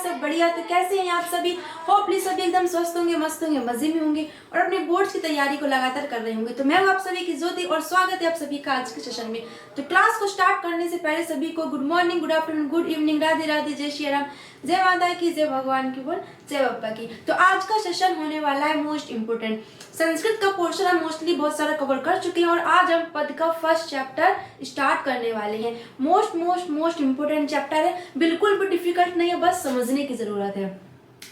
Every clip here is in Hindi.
सब बढ़िया। तो कैसे हैं आप सभी? होपली सभी एकदम स्वस्थ होंगे, मस्त होंगे, मजे में होंगे और अपने बोर्ड्स की तैयारी को लगातार कर रहे होंगे। तो मैं हूं आप सभी की ज्योति और स्वागत है आप सभी का आज के सेशन में। तो क्लास को स्टार्ट करने से पहले सभी को good morning, good afternoon, good evening, Radhe Radhe, जय श्री राम, जय माता की, जय भगवान की बोल, जय बप्पा की। तो आज का सेशन होने वाला है मोस्ट इंपोर्टेंट। संस्कृत का पोर्शन हम मोस्टली बहुत सारा कवर कर चुके हैं और आज हम पद का फर्स्ट चैप्टर स्टार्ट करने वाले हैं। मोस्ट इंपोर्टेंट चैप्टर है, बिल्कुल भी डिफिकल्ट नहीं है, बस समझने की जरूरत है।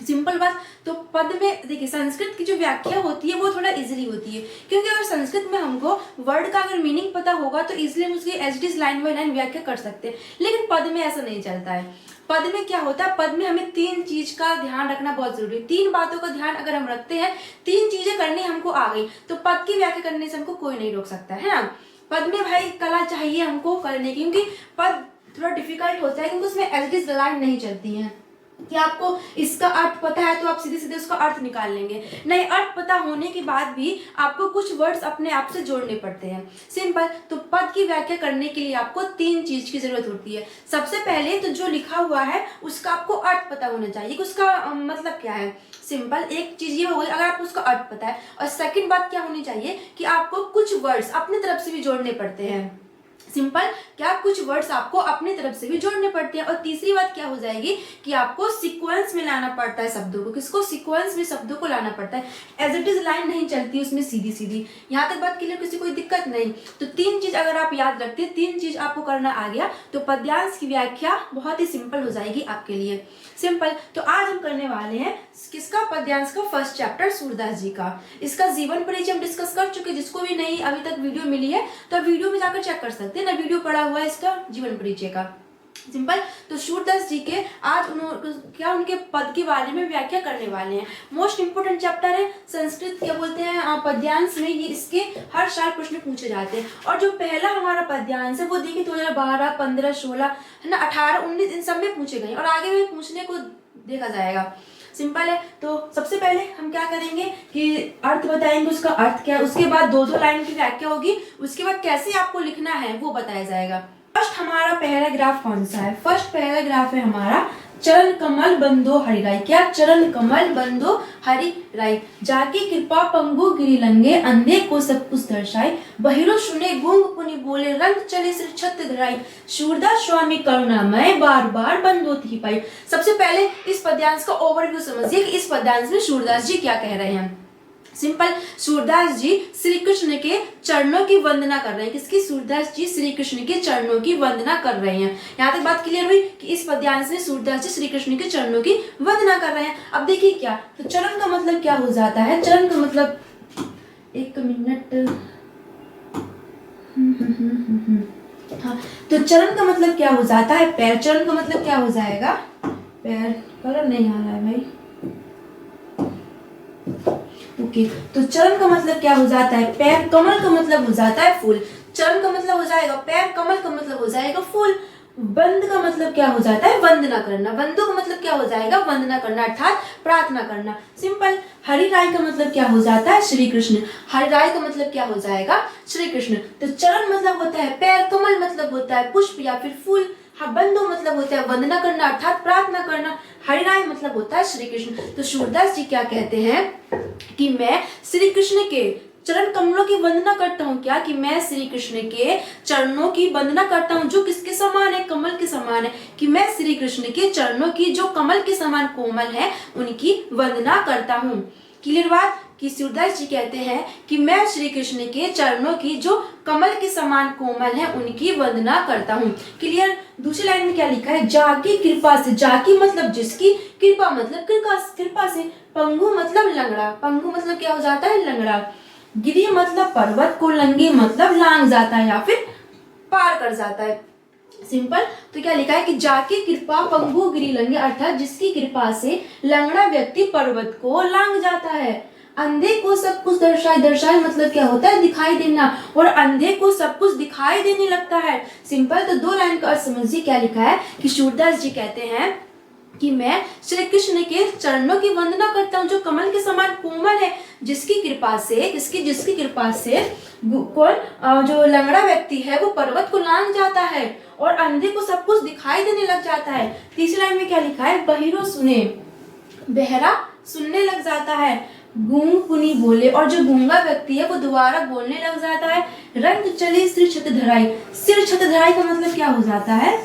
सिंपल बात। तो पद में देखिए संस्कृत की जो व्याख्या होती है वो थोड़ा इजीली होती है, क्योंकि अगर संस्कृत में हमको वर्ड का अगर मीनिंग पता होगा तो इजीली हम उसकी as it is line by line व्याख्या कर सकते हैं। लेकिन पद में ऐसा नहीं चलता है। पद में क्या होता है, पद में हमें तीन चीज का ध्यान रखना बहुत जरूरी है। तीन बातों का ध्यान अगर हम रखते हैं, तीन चीजें करनी हमको आ गई तो पद की व्याख्या करने से हमको कोई नहीं रोक सकता है ना। पद में भाई कला चाहिए हमको करने की, क्योंकि पद थोड़ा डिफिकल्ट होता है, क्योंकि उसमें एज इट इज लाइन नहीं चलती है कि आपको इसका अर्थ पता है तो आप सीधे सीधे उसका अर्थ निकाल लेंगे। नहीं, अर्थ पता होने के बाद भी आपको कुछ वर्ड्स अपने आप से जोड़ने पड़ते हैं। सिंपल। तो पद की व्याख्या करने के लिए आपको तीन चीज की जरूरत होती है। सबसे पहले तो जो लिखा हुआ है उसका आपको अर्थ पता होना चाहिए कि उसका मतलब क्या है। सिंपल। एक चीज ये हो गई अगर आपको उसका अर्थ पता है। और सेकंड बात क्या होनी चाहिए कि आपको कुछ वर्ड्स अपनी तरफ से भी जोड़ने पड़ते हैं। सिंपल। क्या कुछ वर्ड्स आपको अपनी तरफ से भी जोड़ने पड़ते हैं। और तीसरी बात क्या हो जाएगी कि आपको सीक्वेंस में लाना पड़ता है शब्दों को। किसको? सीक्वेंस में शब्दों को लाना पड़ता है। एज इट इज लाइन नहीं चलती उसमें सीधी सीधी। यहाँ तक बात क्लियर? किसी कोई दिक्कत नहीं। तो तीन चीज अगर आप याद रखते हैं, तीन चीज आपको करना आ गया तो पद्यांश की व्याख्या बहुत ही सिंपल हो जाएगी आपके लिए। सिंपल। तो आज हम करने वाले हैं किसका? पद्यांश का फर्स्ट चैप्टर सूरदास जी का। इसका जीवन परिचय हम डिस्कस कर चुके हैं। जिसको भी नहीं अभी तक वीडियो मिली है तो वीडियो में जाकर चेक कर सकते हैं ना, वीडियो पड़ा हुआ है इसका जीवन परिचय का। सिंपल। तो सूरदास जी के आज क्या उनके पद के बारे में व्याख्या करने वाले हैं। मोस्ट इंपोर्टेंट चैप्टर है। संस्कृत क्या बोलते हैं पद्यांश में, ये इसके हर साल प्रश्न पूछे जाते हैं। और जो पहला हमारा पद्यांश है वो देखिए 2012, 15, 16 है ना, 18, 19 इन सब में पूछे गए और आगे भी पूछने को देखा जाएगा। सिंपल है। तो सबसे पहले हम क्या करेंगे कि अर्थ बताएंगे, उसका अर्थ क्या है, उसके बाद दो लाइन की व्याख्या होगी, उसके बाद कैसे आपको लिखना है वो बताया जाएगा। फर्स्ट हमारा पैराग्राफ कौन सा है? फर्स्ट पैराग्राफ है हमारा चरण कमल बंदो हरि राय। क्या? चरण कमल बंदो हरि राय। जाके कृपा पंगु गिरी लंगे, अंधे को सब कुछ दर्शाए, बहिरो सुने गूंग पुनि बोले, रंग चले सिर छत धराई, सूरदास स्वामी करुणामय, बार बार बंदो थी पाई। सबसे पहले इस पद्यांश का ओवरव्यू समझिए कि इस पद्यांश में सूरदास जी क्या कह रहे हैं। सिंपल। सूरदास जी श्री कृष्ण के चरणों की वंदना कर रहे हैं। किसकी? सूरदास जी श्री कृष्ण के चरणों की वंदना कर रहे हैं। यहाँ तक बात क्लियर हुई कि इस पद्यांश में सूरदास जी श्री कृष्ण के चरणों की वंदना कर रहे हैं। अब देखिए क्या, तो चरण का मतलब क्या हो जाता है? चरण का मतलब, एक मिनट, हाँ, तो चरण का मतलब क्या हो जाता है? पैर। चरण का मतलब क्या हो जाएगा? पैर। कलर नहीं आ रहा है भाई। ओके। तो चरण का मतलब क्या हो जाता है? पैर। कमल का मतलब हो जाता है फूल। चरण का मतलब हो जाएगा पैर, कमल का मतलब हो जाएगा फूल। बंद का मतलब क्या हो जाता है? वंदना करना। बंदो का मतलब क्या हो जाएगा? वंदना करना अर्थात प्रार्थना करना। सिंपल। हरि राय का मतलब क्या हो जाता है? श्री कृष्ण। हरि राय का मतलब क्या हो जाएगा? श्री कृष्ण। तो चरण मतलब होता है पैर, कमल मतलब होता है पुष्प या फिर फूल, हाँ, बंदो मतलब होता है वंदना करना अर्थात प्रार्थना करना, हरि राय मतलब होता है श्री कृष्ण। तो सूरदास जी क्या कहते हैं कि मैं श्री कृष्ण के चरण कमलों की वंदना करता हूँ। क्या? कि मैं श्री कृष्ण के चरणों की वंदना करता हूँ जो किसके समान है? कमल के समान है। कि मैं श्री कृष्ण के चरणों की जो कमल के समान कोमल है उनकी वंदना करता हूँ। क्लियर बात? कि सूरदास जी कहते हैं कि मैं श्री कृष्ण के चरणों की जो कमल के समान कोमल है उनकी वंदना करता हूँ। क्लियर? दूसरी लाइन में क्या लिखा है? जाकी कृपा से। जाकी मतलब जिसकी, कृपा मतलब कृपा से, पंगु मतलब लंगड़ा। पंगु मतलब क्या हो जाता है? लंगड़ा। गिरी मतलब पर्वत को, लंगे मतलब लांग जाता है या फिर पार कर जाता है। सिंपल। तो क्या लिखा है कि जाके कृपा पंगु गिरी लंगे, अर्थात जिसकी कृपा से लंगड़ा व्यक्ति पर्वत को लांग जाता है। अंधे को सब कुछ दर्शाए। दर्शाए मतलब क्या होता है? दिखाई देना। और अंधे को सब कुछ दिखाई देने लगता है। सिंपल। तो दो लाइन का अर्थ समझिए क्या लिखा है कि सूरदास जी कहते हैं कि मैं श्री कृष्ण के चरणों की वंदना करता हूँ, जो कमल के समान कोमल है, जिसकी कृपा से कौन जो लंगड़ा व्यक्ति है वो पर्वत को लांघ जाता है और अंधे को सब कुछ दिखाई देने लग जाता है। तीसरी लाइन में क्या लिखा है, बहिरो सुने, बहरा सुनने लग जाता है, गूंग पुनी बोले, और जो गूंगा व्यक्ति है वो दोबारा बोलने लग जाता है। रंग चले सिर छत धराई, सिर छत धराई का मतलब क्या हो जाता है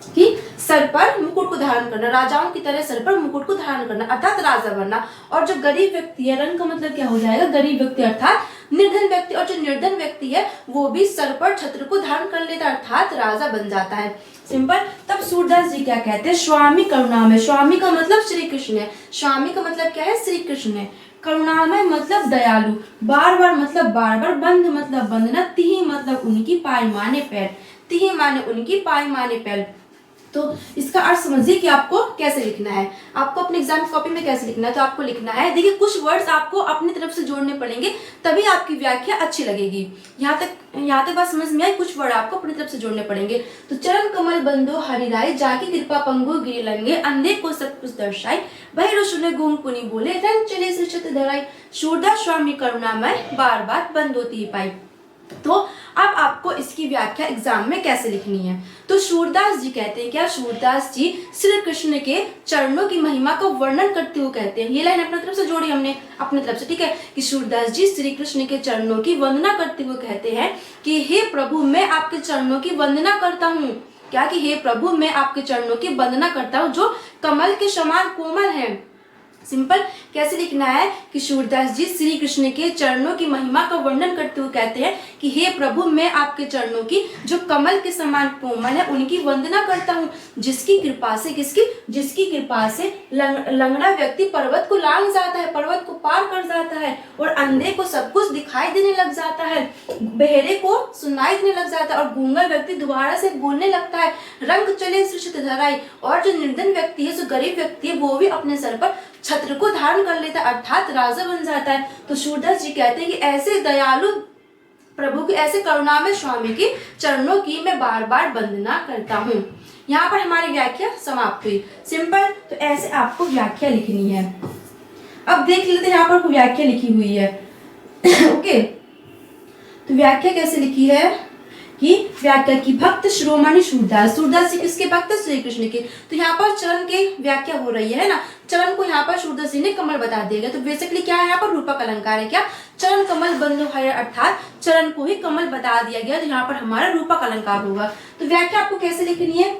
कि सर पर मुकुट को धारण करना, राजाओं की तरह सर पर मुकुट को धारण करना अर्थात राजा बनना। और जो गरीब व्यक्ति है, रंग का मतलब क्या हो जाएगा, गरीब व्यक्ति अर्थात निर्धन व्यक्ति, और जो निर्धन व्यक्ति है वो भी सर पर छत्र को धारण कर लेता अर्थात राजा बन जाता है। सिंपल। तब सूरदास जी क्या कहते हैं, स्वामी करुणामय, स्वामी का मतलब श्री कृष्ण है, स्वामी का मतलब क्या है, श्री कृष्ण है। करुणामय मतलब दयालु, बार बार मतलब बार बार, बंध मतलब बंधना, तिहि मतलब उनकी, पाय माने पैर, तिहि माने उनकी, पाय माने पैर। तो इसका अर्थ समझिए कि आपको कैसे लिखना है, आपको अपने एग्जाम कॉपी में कैसे लिखना है। तो आपको लिखना है, देखिए कुछ वर्ड्स आपको अपनी तरफ से जोड़ने पड़ेंगे तभी आपकी व्याख्या अच्छी लगेगी। यहाँ तक बात समझ में आई, कुछ वर्ड आपको अपनी तरफ से जोड़ने पड़ेंगे। तो चरण कमल बंदो हरिराय, जाकी कृपा पंगु गिर लंगे, अंधे को सब कुछ दर्शाई, बहिरो सुने गूंग पुनी बोले, रंग चले सिर छत धराई, सूरदास स्वामी करुणामय, बार बार बंद होती ही पाई। तो अब आपको इसकी व्याख्या एग्जाम में कैसे लिखनी है। तो सूरदास जी कहते हैं, क्या सूरदास जी श्री कृष्ण के चरणों की महिमा का वर्णन करते हुए कहते हैं, ये लाइन अपनी तरफ से जोड़ी हमने अपनी तरफ से, ठीक है, कि सूरदास जी श्री कृष्ण के चरणों की वंदना करते हुए कहते हैं कि हे प्रभु मैं आपके चरणों की वंदना करता हूँ। क्या कि हे प्रभु मैं आपके चरणों की वंदना करता हूँ जो कमल के समान कोमल है। सिंपल। कैसे लिखना है कि सूरदास जी श्री कृष्ण के चरणों की महिमा का वर्णन करते हुए कहते हैं कि हे प्रभु मैं आपके चरणों की जो कमल के समान कोमल है उनकी वंदना करता हूँ, जिसकी कृपा से जिसकी कृपा से लंगड़ा व्यक्ति पर्वत को लांघ जाता है, पर्वत को पार कर जाता है, और अंधे को सब कुछ दिखाई देने लग जाता है, बहरे को सुनाई देने लग जाता है, और गूंगा व्यक्ति दोबारा से बोलने लगता है। रंग चले सिर धराई, और जो निर्धन व्यक्ति है, जो गरीब व्यक्ति है, वो भी अपने सर पर छत्र को धारण कर लेता है अर्थात राजा बन जाता है। तो सूरदास जी कहते हैं कि ऐसे दयालु प्रभु के, ऐसे करुणामय स्वामी के चरणों की मैं बार बार वंदना करता हूँ। यहाँ पर हमारी व्याख्या समाप्त हुई। सिंपल। तो ऐसे आपको व्याख्या लिखनी है। अब देख लेते हैं यहाँ पर व्याख्या लिखी हुई है। ओके, तो व्याख्या कैसे लिखी है कि व्याख्या की भक्त शिरोमणि सूरदास, सूरदास जी किसके भक्त, श्री कृष्ण के। तो यहाँ पर चरण की व्याख्या हो रही है ना, चरण को यहाँ पर सूरदास जी ने कमल बता दिया। तो बेसिकली क्या है, यहाँ पर रूपक अलंकार है, क्या चरण कमल बंधु है, अर्थात चरण को ही कमल बता दिया गया। तो यहाँ पर हमारा रूपक अलंकार होगा। तो व्याख्या आपको कैसे लिखनी है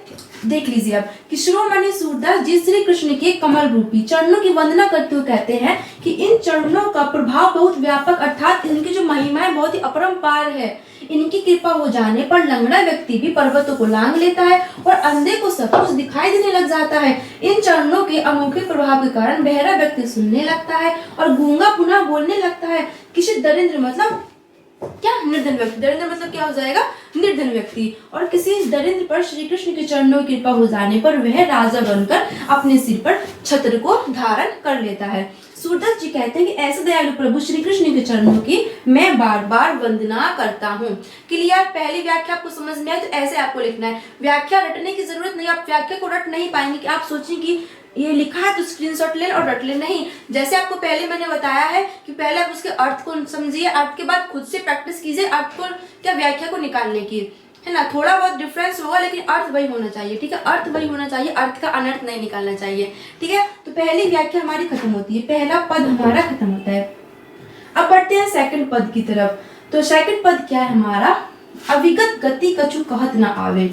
देख लीजिए अब, कि शिरोमणि सूरदास जी श्री कृष्ण के कमल रूपी चरणों की वंदना करते हुए कहते हैं कि इन चरणों का प्रभाव बहुत व्यापक अर्थात इनकी जो महिमा है बहुत ही अपरंपार है। इनकी कृपा हो जाने पर लंगड़ा व्यक्ति भी पर्वतों को लांघ लेता है और अंधे को सब कुछ दिखाई देने लग जाता है। इन चरणों के अनोखे प्रभाव के कारण बहरा व्यक्ति सुनने लगता है और गूंगा पुनः बोलने लगता है। किसी दरिद्र मतलब क्या, निर्धन व्यक्ति, दरिद्र मतलब क्या हो जाएगा, निर्धन व्यक्ति, और किसी दरिद्र पर श्री कृष्ण के चरणों की कृपा हो जाने पर वह राजा बनकर अपने सिर पर छत्र को धारण कर लेता है। सूरदास जी कहते हैं कि ऐसे दयालु प्रभु श्री कृष्ण के चरणों की मैं बार बार वंदना करता हूँ। क्लियर, पहली व्याख्या आपको समझ में आए तो ऐसे आपको लिखना है। व्याख्या रटने की जरूरत नहीं, आप व्याख्या को रट नहीं पाएंगे कि आप सोचें कि ये लिखा है तो स्क्रीनशॉट ले और रट ले, नहीं। जैसे आपको पहले मैंने बताया है कि पहले आप उसके अर्थ को समझिए, अर्थ के बाद खुद से प्रैक्टिस कीजिए अर्थ को, क्या व्याख्या को निकालने की, है ना। थोड़ा बहुत डिफरेंस होगा लेकिन अर्थ वही होना चाहिए, ठीक है, अर्थ वही होना चाहिए, अर्थ का अनर्थ नहीं निकालना चाहिए, ठीक है। तो पहली व्याख्या हमारी खत्म होती है, पहला पद हमारा खत्म होता है। अब बढ़ते हैं सेकंड पद की तरफ। तो सेकंड पद क्या है हमारा, अविगत गति कछु कहत न आवे।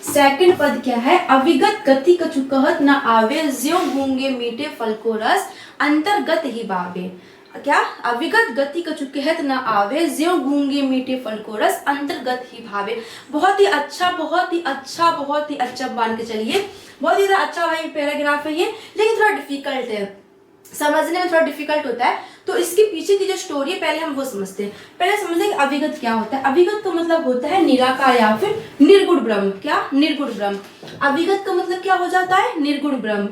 सेकंड पद क्या है, अविगत गति कछु कहत न आवे, ज्यों गूंगे मीठे फल को रस अंतर्गत ही बावे। क्या, अविगत गति कछु कहत न आवे, ज्यों गूंगे मीठे फल को रस अंतर्गत ही भावे। बहुत ही अच्छा, बहुत ही अच्छा, बहुत ही अच्छा मान के चलिए, बहुत ही अच्छा भाई पैराग्राफ है ये, लेकिन थोड़ा डिफिकल्ट है समझने में, थोड़ा डिफिकल्ट होता है। तो इसके पीछे की जो स्टोरी है पहले हम वो समझते हैं। पहले समझते हैं कि अविगत क्या होता है। अविगत का मतलब होता है निराकार या फिर निर्गुण ब्रह्म। क्या, निर्गुण ब्रह्म। अविगत का मतलब क्या हो जाता है, निर्गुण ब्रह्म।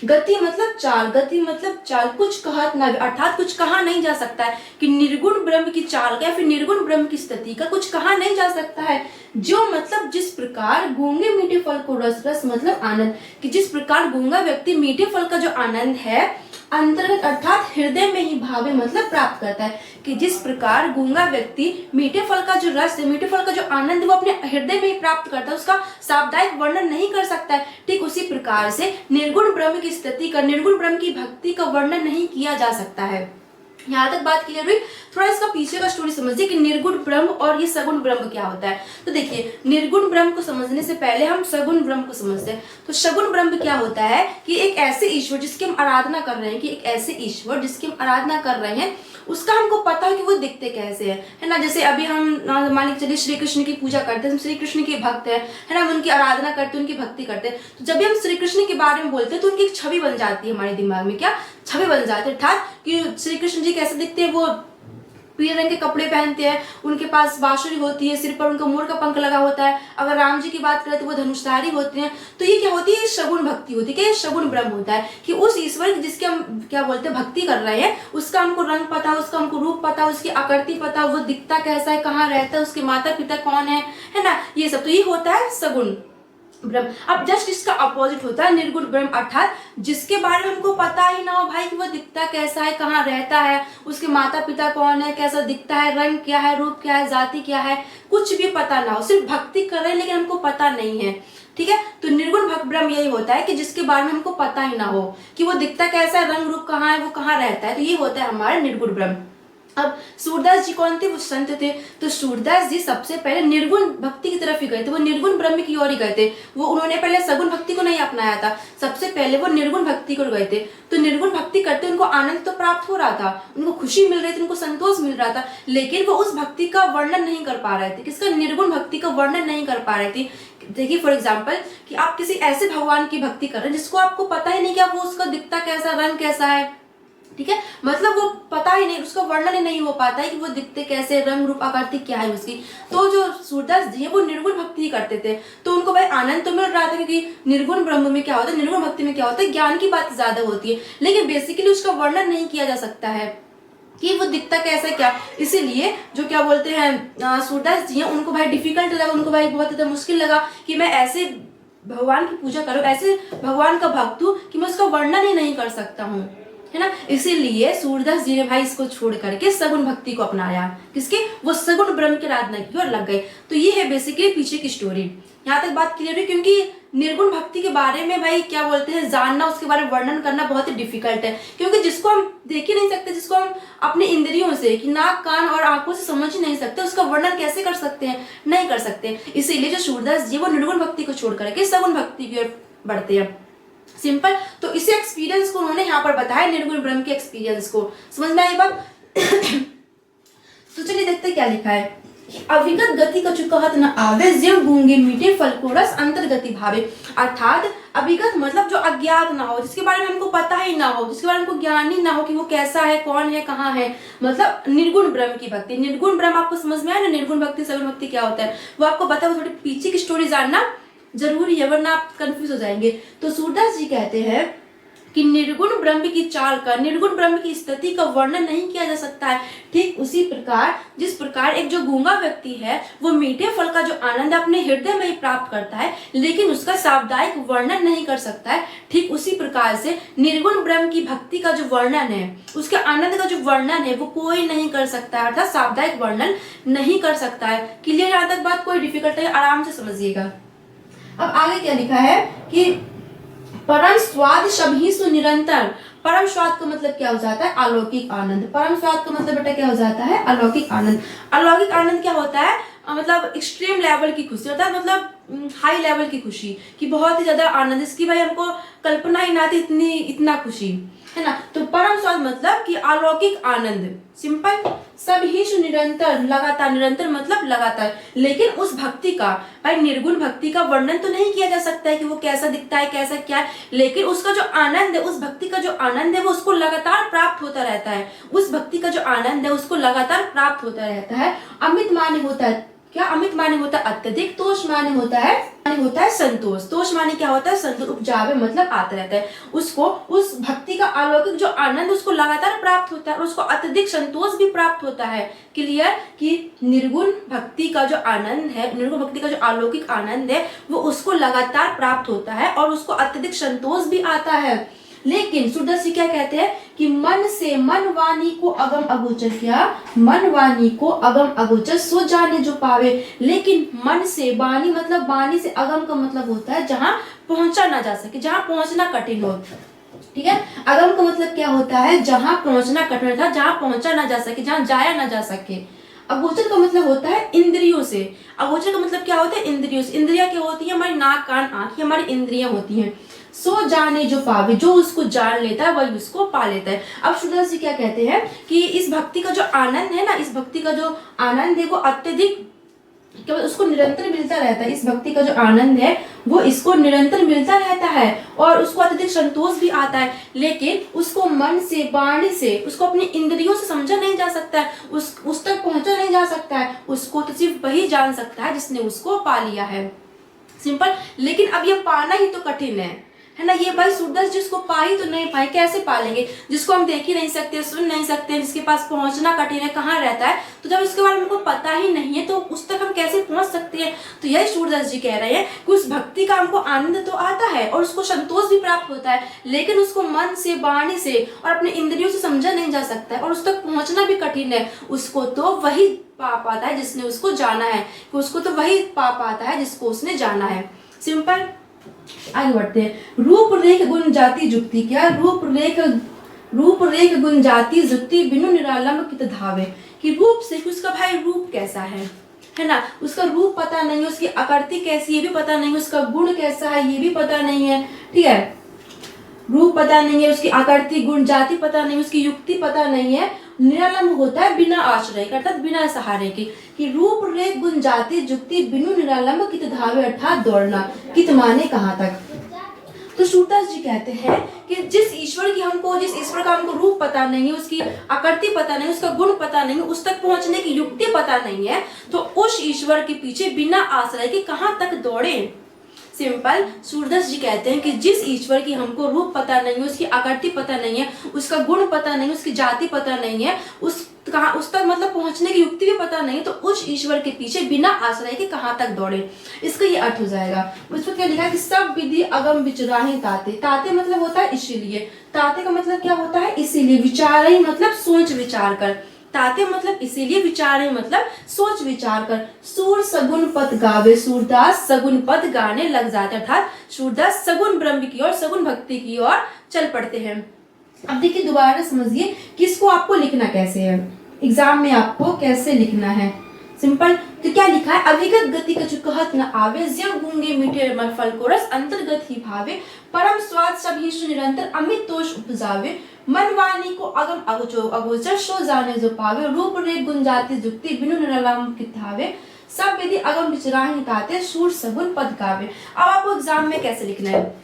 गति मतलब चाल, गति मतलब चाल, कुछ कहत न, अर्थात कुछ कहा नहीं जा सकता है कि निर्गुण ब्रह्म की चाल का या फिर निर्गुण ब्रह्म की स्थिति का कुछ कहा नहीं जा सकता है। जो मतलब जिस प्रकार गूंगे मीठे फल को रस, रस मतलब आनंद, कि जिस प्रकार गूंगा व्यक्ति मीठे फल का जो आनंद है अंतर्गत अर्थात हृदय में ही भावे मतलब प्राप्त करता है, कि जिस प्रकार गूंगा व्यक्ति मीठे फल का जो रस है, मीठे फल का जो आनंद है वो अपने हृदय में ही प्राप्त करता है, उसका सामुदायिक वर्णन नहीं कर सकता है। ठीक उसी प्रकार से निर्गुण ब्रह्म की स्थिति का, निर्गुण ब्रह्म की भक्ति का वर्णन नहीं किया जा सकता है। यहाँ तक बात क्लियर हुई। थोड़ा इसका पीछे का स्टोरी समझिए कि निर्गुण ब्रह्म और ये सगुण ब्रह्म क्या होता है। तो देखिए, निर्गुण ब्रह्म को समझने से पहले हम सगुण ब्रह्म को समझते हैं। तो सगुण ब्रह्म क्या होता है कि एक ऐसे ईश्वर जिसकी हम आराधना कर रहे हैं, कि एक ऐसे ईश्वर जिसकी हम आराधना कर रहे हैं उसका हमको पता है कि वो दिखते कैसे है ना। जैसे अभी हम मान लीजिए चलिए श्री कृष्ण की पूजा करते हैं, हम श्री कृष्ण के भक्त है ना, हम उनकी आराधना करते हैं, उनकी भक्ति करते हैं। तो जब भी हम श्री कृष्ण के बारे में बोलते हैं तो उनकी एक छवि बन जाती है हमारे दिमाग में, क्या छवि बन जाती है, अर्थात कि श्री कृष्ण जी कैसे दिखते हैं, वो पीले रंग के कपड़े पहनते हैं, उनके पास बांसुरी होती है, सिर पर उनका मोर का पंख लगा होता है। अगर राम जी की बात करें तो वो धनुषधारी होते हैं। तो ये क्या होती है, सगुण भक्ति होती है, क्या सगुण ब्रह्म होता है कि उस ईश्वर जिसके हम क्या बोलते हैं भक्ति कर रहे हैं उसका हमको रंग पता, उसका हमको रूप पता, उसकी आकृति पता, वो दिखता कैसा है, कहाँ रहता है, उसके माता पिता कौन है ना, ये सब। तो ये होता है सगुण ब्रह्म। अब जस्ट इसका अपोजिट होता है निर्गुण ब्रह्म, अर्थात जिसके बारे में हमको पता ही ना हो भाई कि वो दिखता कैसा है, कहाँ रहता है, उसके माता पिता कौन है, कैसा दिखता है, रंग क्या है, रूप क्या है, जाति क्या है, कुछ भी पता ना हो, सिर्फ भक्ति कर रहे हैं लेकिन हमको पता नहीं है। ठीक है, तो निर्गुण ब्रह्म यही होता है कि जिसके बारे में हमको पता ही ना हो कि वो दिखता कैसा है, रंग रूप कहाँ है, वो कहाँ रहता है। तो ये होता है हमारा निर्गुण ब्रह्म। अब सूरदास जी कौन थे, वो संत थे। तो सूरदास जी सबसे पहले निर्गुण भक्ति की तरफ ही गए थे, वो निर्गुण ब्रह्म की ओर ही गए थे। वो उन्होंने पहले सगुण भक्ति को नहीं अपनाया था, सबसे पहले वो निर्गुण भक्ति को गए थे। तो निर्गुण भक्ति करते उनको आनंद तो प्राप्त हो रहा था, उनको खुशी मिल रही थी, उनको संतोष मिल रहा था, लेकिन वो उस भक्ति का वर्णन नहीं कर पा रहे थे। किसका, निर्गुण भक्ति का वर्णन नहीं कर पा रहे थे। देखिए फॉर एग्जाम्पल कि आप किसी ऐसे भगवान की भक्ति कर रहे हैं जिसको आपको पता ही नहीं कि वो उसका दिखता कैसा, रंग कैसा है। ठीक है, मतलब वो पता ही नहीं, उसका वर्णन ही नहीं हो पाता है कि वो दिखते कैसे, रंग रूप आकृति क्या है उसकी। तो जो सूरदास जी है वो निर्गुण भक्ति ही करते थे, तो उनको भाई आनंद तो मिल रहा था, क्योंकि निर्गुण ब्रह्म में क्या होता है, निर्गुण भक्ति में क्या होता है, ज्ञान की बात ज्यादा होती है, लेकिन बेसिकली उसका वर्णन नहीं किया जा सकता है कि वो दिखता कैसा क्या। इसीलिए जो क्या बोलते हैं सूरदास जी हैं उनको भाई डिफिकल्ट लगा, उनको भाई बहुत ज्यादा मुश्किल लगा कि मैं ऐसे भगवान की पूजा करूँ, ऐसे भगवान का भक्त हूँ कि मैं उसका वर्णन ही नहीं कर सकता हूँ, है ना। इसीलिए सूरदास जी ने भाई इसको छोड़ करके सगुण भक्ति को अपनाया। किसके, वो सगुण ब्रह्म की आराधना की ओर लग गए। तो ये है बेसिकली पीछे की स्टोरी। यहाँ तक बात क्लियर है, क्योंकि निर्गुण भक्ति के बारे में भाई क्या बोलते हैं जानना, उसके बारे में वर्णन करना बहुत ही डिफिकल्ट है, क्योंकि जिसको हम देख ही नहीं सकते, जिसको हम अपने इंद्रियों से कि नाक कान और आंखों से समझ ही नहीं सकते, उसका वर्णन कैसे कर सकते हैं, नहीं कर सकते। इसीलिए जो सूरदास जी वो निर्गुण भक्ति को छोड़ करके सगुण भक्ति की ओर बढ़ते हैं। सिंपल। तो इसी एक्सपीरियंस को उन्होंने यहाँ पर बताया, निर्गुण ब्रह्म के एक्सपीरियंस को। समझ में आई बात। तो चलिए देखते क्या लिखा है। अविगत गति कछु कहत न आवे, ज्यों गूंगे मीठे फल को रस अंतर्गति भावे। अर्थात अविगत मतलब जो अज्ञात ना हो, जिसके बारे में हमको पता ही ना हो, जिसके बारे में हमको ज्ञान ही ना हो कि वो कैसा है, कौन है, कहाँ है, मतलब निर्गुण ब्रह्म की भक्ति। निर्गुण ब्रह्म आपको समझ में आया ना, निर्गुण भक्ति सगुण भक्ति क्या होता है वो आपको बता, वो थोड़ी पीछे की स्टोरी जानना जरूरी है, वरना आप कंफ्यूज हो जाएंगे। तो सूरदास जी कहते हैं कि निर्गुण ब्रह्म की चाल का, निर्गुण ब्रह्म की स्थिति का वर्णन नहीं किया जा सकता है। ठीक उसी प्रकार जिस प्रकार एक जो गूंगा व्यक्ति है वो मीठे फल का जो आनंद अपने हृदय में ही प्राप्त करता है, लेकिन उसका सामुदायिक वर्णन नहीं कर सकता है, ठीक उसी प्रकार से निर्गुण ब्रह्म की भक्ति का जो वर्णन है, उसके आनंद का जो वर्णन है वो कोई नहीं कर सकता है, अर्थात सामुदायिक वर्णन नहीं कर सकता है। क्लियर, यहाँ तक बात कोई डिफिकल्ट है, आराम से समझिएगा। अब आगे क्या लिखा है कि परम स्वाद सभी सु निरंतर। परम स्वाद का मतलब क्या हो जाता है, अलौकिक आनंद। परम स्वाद का मतलब बेटा क्या हो जाता है, अलौकिक आनंद। अलौकिक आनंद क्या होता है, मतलब एक्सट्रीम लेवल की खुशी होता है, मतलब हाई लेवल की खुशी, कि बहुत ही ज्यादा आनंद, इसकी भाई हमको कल्पना ही ना थी, इतना खुशी, है ना। तो परम स्वाद मतलब कि अलौकिक आनंद। सिंपल। सब ही निरंतर, लगातार, निरंतर मतलब लगातार। लेकिन उस भक्ति का, भाई निर्गुण भक्ति का वर्णन तो नहीं किया जा सकता है कि वो कैसा दिखता है, कैसा क्या है, लेकिन उसका जो आनंद है, उस भक्ति का जो आनंद है वो उसको लगातार प्राप्त होता रहता है। उस भक्ति का जो आनंद है उसको लगातार प्राप्त होता रहता है। अमित मान्य होता है। क्या अमित माने होता है अत्यधिक, तोष माने होता है संतोष। तोष माने क्या होता है संतोष, उपजावे मतलब आता रहता है, उसको उस भक्ति का अलौकिक जो आनंद उसको लगातार प्राप्त होता है और उसको अत्यधिक संतोष भी प्राप्त होता है। क्लियर कि निर्गुण भक्ति का जो आनंद है, निर्गुण भक्ति का जो अलौकिक आनंद है वो उसको लगातार प्राप्त होता है और उसको अत्यधिक संतोष भी आता है। लेकिन सूरदास जी क्या कहते हैं कि मन से मन वाणी को अगम अगोचर, क्या मन वाणी को अगम अगोचर सो जाने जो पावे। लेकिन मन से, वाणी मतलब वाणी से अगम का मतलब होता है जहां पहुंचा ना जा सके, जहां पहुंचना कठिन हो। ठीक है, अगम का मतलब क्या होता है, जहां पहुंचना कठिन था, जहां पहुंचा ना जा सके, जहां जाया ना जा सके। अगोचर का मतलब होता है इंद्रियों से। अगोचर का मतलब क्या होता है, इंद्रियों से। इंद्रिया क्या होती है, हमारी नाक कान आंख, हमारी इंद्रियां होती हैं। सो जाने जो पावे, जो उसको जान लेता है वही उसको पा लेता है। अब सूरदास जी क्या कहते हैं कि इस भक्ति का जो आनंद है ना, इस भक्ति का जो आनंद है वो अत्यधिक केवल उसको निरंतर मिलता रहता है। इस भक्ति का जो आनंद है वो इसको निरंतर मिलता रहता है और उसको अत्यधिक संतोष भी आता है। लेकिन उसको मन से, वाणी से, उसको अपनी इंद्रियों से समझा नहीं जा सकता है, उस तक पहुंचा नहीं जा सकता है। उसको तो सिर्फ वही जान सकता है जिसने उसको पा लिया है। सिंपल। लेकिन अब ये पाना ही तो कठिन है ना। ये भाई सूरदास जिसको पा ही तो नहीं पाए, कैसे पालेंगे, जिसको हम देख ही नहीं सकते, सुन नहीं सकते, जिसके पास पहुंचना कठिन है, कहाँ रहता है, तो जब इसके बारे में हमको पता ही नहीं है तो उस तक हम कैसे पहुंच सकते हैं। तो यही सूरदास जी कह रहे हैं कि उस भक्ति का हमको आनंद तो आता है और उसको संतोष भी प्राप्त होता है, लेकिन उसको मन से, वाणी से और अपने इंद्रियों से समझा नहीं जा सकता है और उस तक पहुंचना भी कठिन है। उसको तो वही पा पाता है जिसने उसको जाना है, कि उसको तो वही पा पाता है जिसको उसने जाना है। सिंपल। आगे बढ़ते हैं। रूप रेख गुण जाति जुक्ति, क्या रूप रेख गुण जाति जुक्ति बिनु निरालंब कित धावे, कि रूप से उसका भाई रूप कैसा है ना, उसका रूप पता नहीं है, उसकी आकृति कैसी ये भी पता नहीं, उसका गुण कैसा है ये भी पता नहीं है। ठीक है, रूप पता नहीं है, उसकी आकृति, गुण, जाति पता नहीं, उसकी युक्ति पता नहीं है। निरालंब होता है बिना आश्रय के, अर्थात बिना सहारे के। कि रूप रेख गुण जाति जुक्ति बिनु निरालंब कित धावे, अर्थात दौड़ना। कित माने कहाँ तक। तो सूरदास जी कहते हैं कि जिस ईश्वर का हमको रूप पता नहीं है, उसकी आकृति पता नहीं, उसका गुण पता नहीं, उस तक पहुंचने की युक्ति पता नहीं है, तो उस ईश्वर के पीछे बिना आश्रय के कहाँ तक दौड़े। सिंपल। सूरदास जी कहते हैं कि जिस ईश्वर की हमको रूप पता नहीं है, उसकी आकृति पता नहीं है, उसका गुण पता नहीं, उसकी जाति पता नहीं है, उस तक मतलब पहुंचने की युक्ति भी पता नहीं, तो उस ईश्वर के पीछे बिना आश्रय के कहाँ तक दौड़े। इसका ये अर्थ हो जाएगा। उसमें क्या लिखा है कि सब विधि अगम विचराहि ताते। ताते मतलब होता है इसीलिए। ताते का मतलब क्या होता है, इसीलिए। विचारहि मतलब सोच विचार कर। ताते मतलब इसीलिए, विचार मतलब सोच विचार कर। सूर सगुन पद गावे, सूरदास सगुन पद गाने लग जाते, अर्थात सूरदास सगुन ब्रह्म की ओर, सगुन भक्ति की ओर चल पड़ते हैं। अब देखिए दोबारा समझिए कि इसको आपको लिखना कैसे है, एग्जाम में आपको कैसे लिखना है। सिंपल। तो क्या लिखा है, अभिगत गति कछु कहत न आवे, ज्यों गूंगे मीठे फल को रस अंतर्गत ही भावे, परम स्वाद सब ही निरंतर अमित तोष उपजावे, मन वाणी को अगम अगोचर सो जाने जो पावे, रूप रेख गुण जाति जुक्ति बिनु निरालंब कित धावे, सब विधि अगम विचराहि ताते, सूर सगुन पद गावे। अब आपको एग्जाम में कैसे लिखना है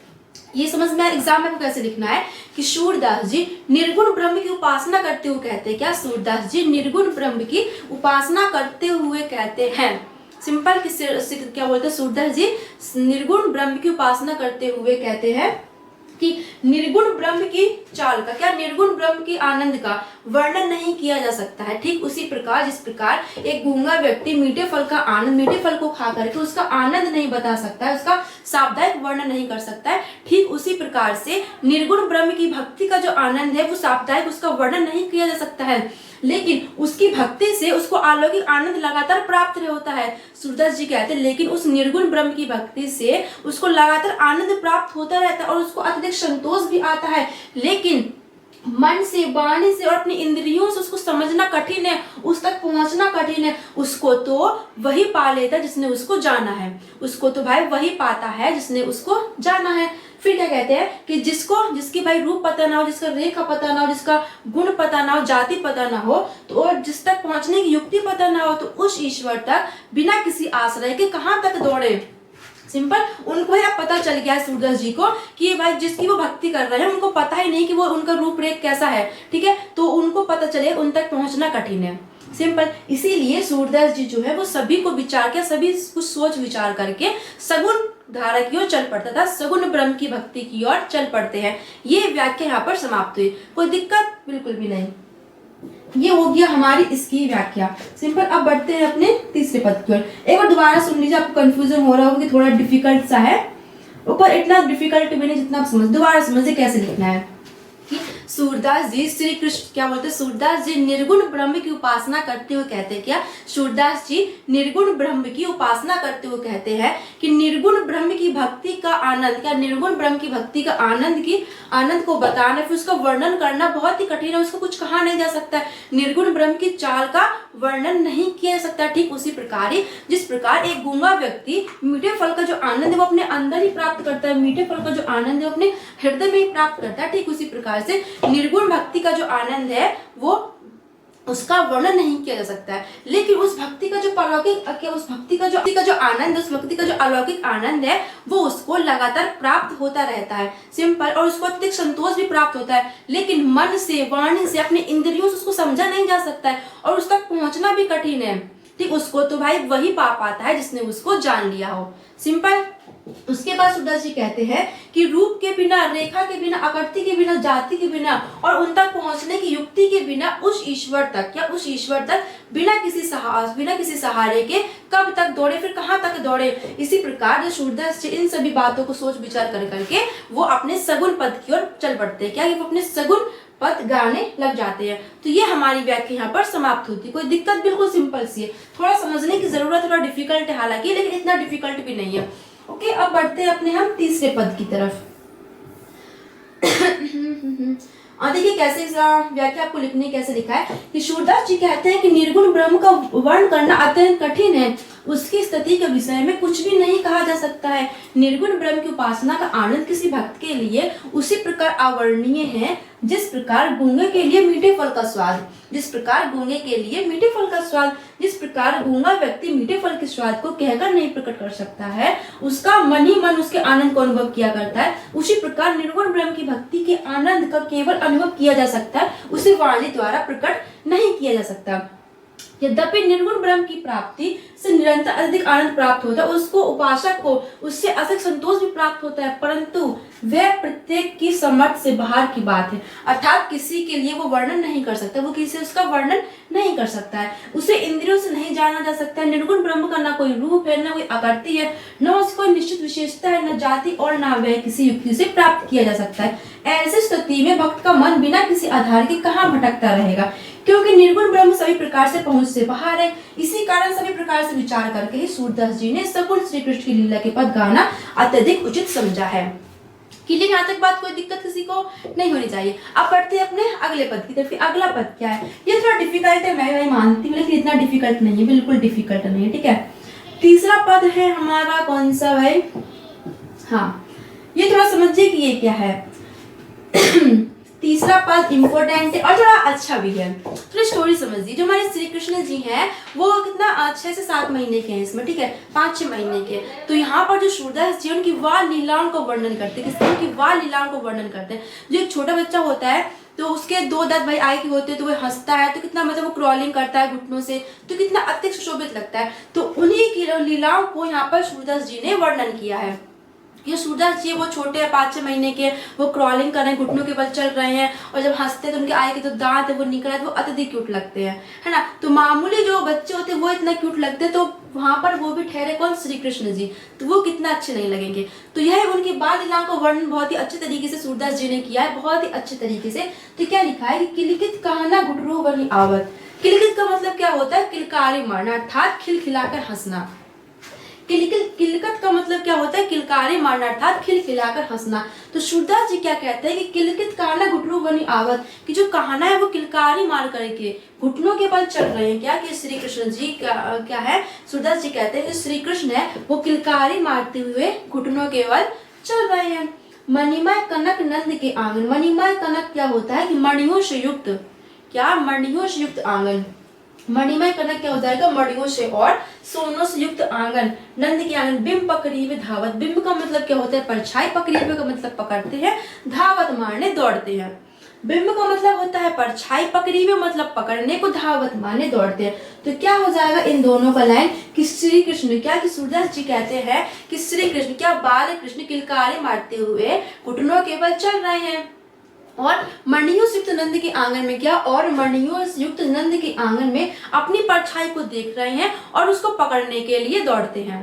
ये समझ में, एग्जाम में कैसे लिखना है कि सूरदास जी निर्गुण ब्रह्म की उपासना करते हुए कहते हैं, क्या सूरदास जी निर्गुण ब्रह्म की उपासना करते हुए कहते हैं। सिंपल। क्या बोलते हैं सूरदास जी निर्गुण ब्रह्म की उपासना करते हुए कहते हैं कि निर्गुण ब्रह्म की चाल का, क्या निर्गुण ब्रह्म की आनंद का वर्णन नहीं किया जा सकता है। ठीक उसी प्रकार जिस प्रकार एक गूंगा व्यक्ति मीठे फल का आनंद, मीठे फल को खा करके उसका आनंद नहीं बता सकता है, उसका साप्ताहिक वर्णन नहीं कर सकता है, ठीक उसी प्रकार से निर्गुण ब्रह्म की भक्ति का जो आनंद है वो साप्ताहिक उसका वर्णन नहीं किया जा सकता है, लेकिन उसकी भक्ति से उसको अलौकिक आनंद लगातार प्राप्त होता है। सूरदास जी कहते हैं लेकिन उस निर्गुण ब्रह्म की भक्ति से उसको लगातार आनंद प्राप्त होता रहता है और उसको अत्यधिक संतोष भी आता है, लेकिन मन से, वाणी से और अपनी इंद्रियों से उसको समझना कठिन है, उस तक पहुंचना कठिन है। उसको तो वही पा लेता है जिसने उसको जाना है, उसको तो भाई वही पाता है जिसने उसको जाना है। फिर क्या कहते हैं कि जिसकी भाई रूप पता ना हो, जिसका रेखा पता ना हो, जिसका गुण पता ना हो, जाति पता ना हो, तो और जिस तक पहुंचने की युक्ति पता ना हो, तो उस ईश्वर तक बिना किसी आश्रय के कहाँ तक दौड़े। सिंपल। उनको ही अब पता चल गया है सूरदास जी को कि ये भाई जिसकी वो भक्ति कर रहे हैं उनको पता ही नहीं कि वो उनका रूप रेख कैसा है। ठीक है, तो उनको पता चले उन तक पहुंचना कठिन है। सिंपल। इसीलिए सूरदास जी जो है वो सभी को विचार के, सभी कुछ सोच विचार करके सगुण धारा की ओर चल पड़ता था, सगुण ब्रह्म की भक्ति की ओर चल पड़ते हैं। ये व्याख्या यहाँ पर समाप्त हुई, कोई दिक्कत बिल्कुल भी नहीं। ये हो गया हमारी इसकी व्याख्या। सिंपल। अब बढ़ते हैं अपने तीसरे पद की ओर। एक बार दोबारा सुन लीजिए, आपको कंफ्यूजन हो रहा होगा कि थोड़ा डिफिकल्ट सा है, ऊपर इतना डिफिकल्ट भी नहीं जितना आप समझ, दोबारा समझिए कैसे लिखना है। सूरदास जी श्री कृष्ण क्या बोलते हैं, सूरदास जी निर्गुण ब्रह्म की उपासना करते हुए कहते हैं, क्या सूरदास जी निर्गुण ब्रह्म की उपासना करते हुए कहते हैं कि निर्गुण ब्रह्म की भक्ति का आनंद, क्या निर्गुण ब्रह्म की भक्ति का आनंद को बताना, फिर उसका वर्णन करना बहुत ही कठिन है, उसको कुछ कहा नहीं जा सकता। निर्गुण ब्रह्म की चाल का वर्णन नहीं किया जा सकता। ठीक उसी प्रकार ही जिस प्रकार एक गूंगा व्यक्ति मीठे फल का जो आनंद है वो अपने अंदर ही प्राप्त करता है, मीठे फल का जो आनंद है वो अपने हृदय में ही प्राप्त करता है, ठीक उसी प्रकार से निर्गुण भक्ति का जो आनंद है वो उसका वर्णन नहीं किया जा सकता है। लेकिन उस भक्ति का जो अलौकिक, उस भक्ति का जो आनंद, उस भक्ति का जो अलौकिक आनंद है वो उसको लगातार प्राप्त होता रहता है। सिंपल। और उसको अत्यधिक संतोष भी प्राप्त होता है, लेकिन मन से, वाणी से, अपने इंद्रियों से उसको समझा नहीं जा सकता है और उस तक पहुंचना भी कठिन है। ठीक, उसको तो भाई वही पा पाता है जिसने उसको जान लिया हो। सिंपल। उसके बाद सूरदास जी कहते हैं कि रूप के बिना, रेखा के बिना, आकृति के बिना, जाति के बिना और उन तक पहुंचने की युक्ति के बिना उस ईश्वर तक, या उस ईश्वर तक बिना किसी सहारे के कब तक दौड़े, फिर कहाँ तक दौड़े। इसी प्रकार जो सूरदास जी इन सभी बातों को सोच विचार कर करके वो अपने सगुण पद की ओर चल पड़ते हैं, क्या वो अपने सगुण पद गाने लग जाते हैं। तो ये हमारी व्याख्या यहाँ पर समाप्त होती है। कोई दिक्कत, बिल्कुल सिंपल सी है, थोड़ा समझने की जरूरत, थोड़ा डिफिकल्ट है हालांकि, लेकिन इतना डिफिकल्ट भी नहीं है। ओके, अब बढ़ते हैं अपने हम तीसरे पद की तरफ। देखिए कैसे इसका व्याख्या आपको लिखने कैसे लिखा है कि सूरदास जी कहते हैं कि निर्गुण ब्रह्म का वर्ण करना अत्यंत कठिन है, उसकी स्थिति के विषय में कुछ भी नहीं कहा जा सकता है। निर्गुण ब्रह्म की उपासना का आनंद किसी भक्त के लिए उसी प्रकार अवर्णनीय है जिस प्रकार गूंगे के लिए मीठे फल का स्वाद, जिस प्रकार गूंगे के लिए मीठे फल का स्वाद, जिस प्रकार गूंगा व्यक्ति मीठे फल के स्वाद को कहकर नहीं प्रकट कर सकता है, उसका मन ही मन उसके आनंद को अनुभव किया करता है, उसी प्रकार निर्गुण ब्रह्म की भक्ति के आनंद का केवल अनुभव किया जा सकता है, उसे वाणी द्वारा प्रकट नहीं किया जा सकता। यद्यपि निर्गुण ब्रह्म की प्राप्ति से निरंतर अधिक आनंद प्राप्त होता है, उसको उपासक को उससे अधिक संतोष भी प्राप्त होता है, परंतु वह प्रत्येक की समझ से बाहर की बात है। अर्थात किसी के लिए वो वर्णन नहीं कर सकता, वो किसी उसका वर्णन नहीं कर सकता है, उसे इंद्रियों से नहीं जाना जा सकता है। निर्गुण ब्रह्म का ना कोई रूप है, ना कोई आकृति है, न उसकी कोई निश्चित विशेषता है, न जाति और ना वह किसी युक्ति से प्राप्त किया जा सकता है। ऐसी स्थिति में भक्त का मन बिना किसी आधार के कहाँ भटकता रहेगा, क्योंकि निर्गुण ब्रह्म सभी प्रकार से पहुंच से बाहर है। इसी कारण सभी प्रकार से विचार करके ही सूरदास जी ने सगुण श्री कृष्ण की लीला के पद गाना अत्यधिक उचित समझा है। क्लियर? यहाँ तक बात, कोई दिक्कत किसी को नहीं होनी चाहिए। अब बढ़ते हैं अपने अगले पद की तरफ। अगला पद क्या है, ये थोड़ा डिफिकल्ट है, मैं मानती हूँ, लेकिन इतना डिफिकल्ट नहीं है, बिल्कुल डिफिकल्ट नहीं है। ठीक है, तीसरा पद है हमारा कौन सा भाई, हाँ ये थोड़ा समझिए कि ये क्या है। तीसरा पद इम्पोर्टेंट है और थोड़ा अच्छा भी है। थोड़ी स्टोरी समझिए। जो हमारे श्री कृष्ण जी हैं वो कितना 6 से 7 महीने के हैं इसमें, ठीक है, 5-6 महीने के। तो यहाँ पर जो सूरदास जी उनकी वाह लीलाओं को वर्णन करते हैं, किसकी, उनकी वाह लीलाओं को वर्णन करते हैं। जो एक छोटा बच्चा होता है तो उसके 2 दांत भाई आए के होते हैं, तो वो हंसता है, तो कितना मतलब वो क्रॉलिंग करता है घुटनों से, तो कितना अत्यधिक सुशोभित लगता है। तो उन्हीं की लीलाओं को यहाँ पर सूरदास जी ने वर्णन किया है। ये सूरदास जी वो छोटे हैं, 5-6 महीने के, वो क्रॉलिंग कर रहे हैं, घुटनों के बल चल रहे हैं, और जब हंसते हैं तो उनके आए के जो दांत है वो निकल आए, तो वो अत्यधिक क्यूट लगते हैं, है ना। तो मामूली जो बच्चे होते हैं वो इतना क्यूट लगते हैं, तो वहां पर वो भी ठहरे कौन, श्री कृष्ण जी, तो वो कितना अच्छे नहीं लगेंगे। तो यह उनकी बाल लीलाओं का वर्णन बहुत ही अच्छे तरीके से सूरदास जी ने किया है, बहुत ही अच्छे तरीके से। तो क्या लिखा है कि किलकित कहना घुटरू बनी आवत। किलकित का मतलब क्या होता है, किलकारी मारना, अर्थात खिलखिलाकर हंसना। किलकत का मतलब क्या होता है, किलकारी मारना, अर्थात खिलखिलाकर हंसना। तो सूरदास जी क्या कहते हैं कि किलकित कहना घुटरू बनी आवत, कि जो कहना है वो किलकारी मार करके घुटनों के बल चल रहे हैं। क्या कि श्री कृष्ण जी क्या है, सूरदास जी कहते हैं कि श्री कृष्ण है वो किलकारी मारते हुए घुटनों के बल चल रहे हैं। मणिमय कनक नंद के आंगन। मणिमय कनक क्या होता है कि मणियों से युक्त, क्या, मणियों से युक्त आंगन। मणिमय कनक क्या हो जाएगा, मणियों से और सोनों से युक्त आंगन, नंद के आंगन। बिंब पकड़ी हुए धावत। बिंब का मतलब क्या होता है, परछाई, पकड़ी हुए का मतलब पकड़ते हैं, धावत मारने दौड़ते हैं। बिंब का मतलब होता है परछाई, पकड़ी हुई मतलब पकड़ने को, धावत माने दौड़ते हैं। तो क्या हो जाएगा इन दोनों का लाइन कि श्री कृष्ण क्या, कि सूरदास जी कहते हैं कि श्री कृष्ण क्या, बाल कृष्ण किलकारी मारते हुए घुटनों के बल चल रहे हैं और मणियों से युक्त नंद के आंगन में क्या, और मणियों से युक्त नंद के आंगन में अपनी परछाई को देख रहे हैं और उसको पकड़ने के लिए दौड़ते हैं।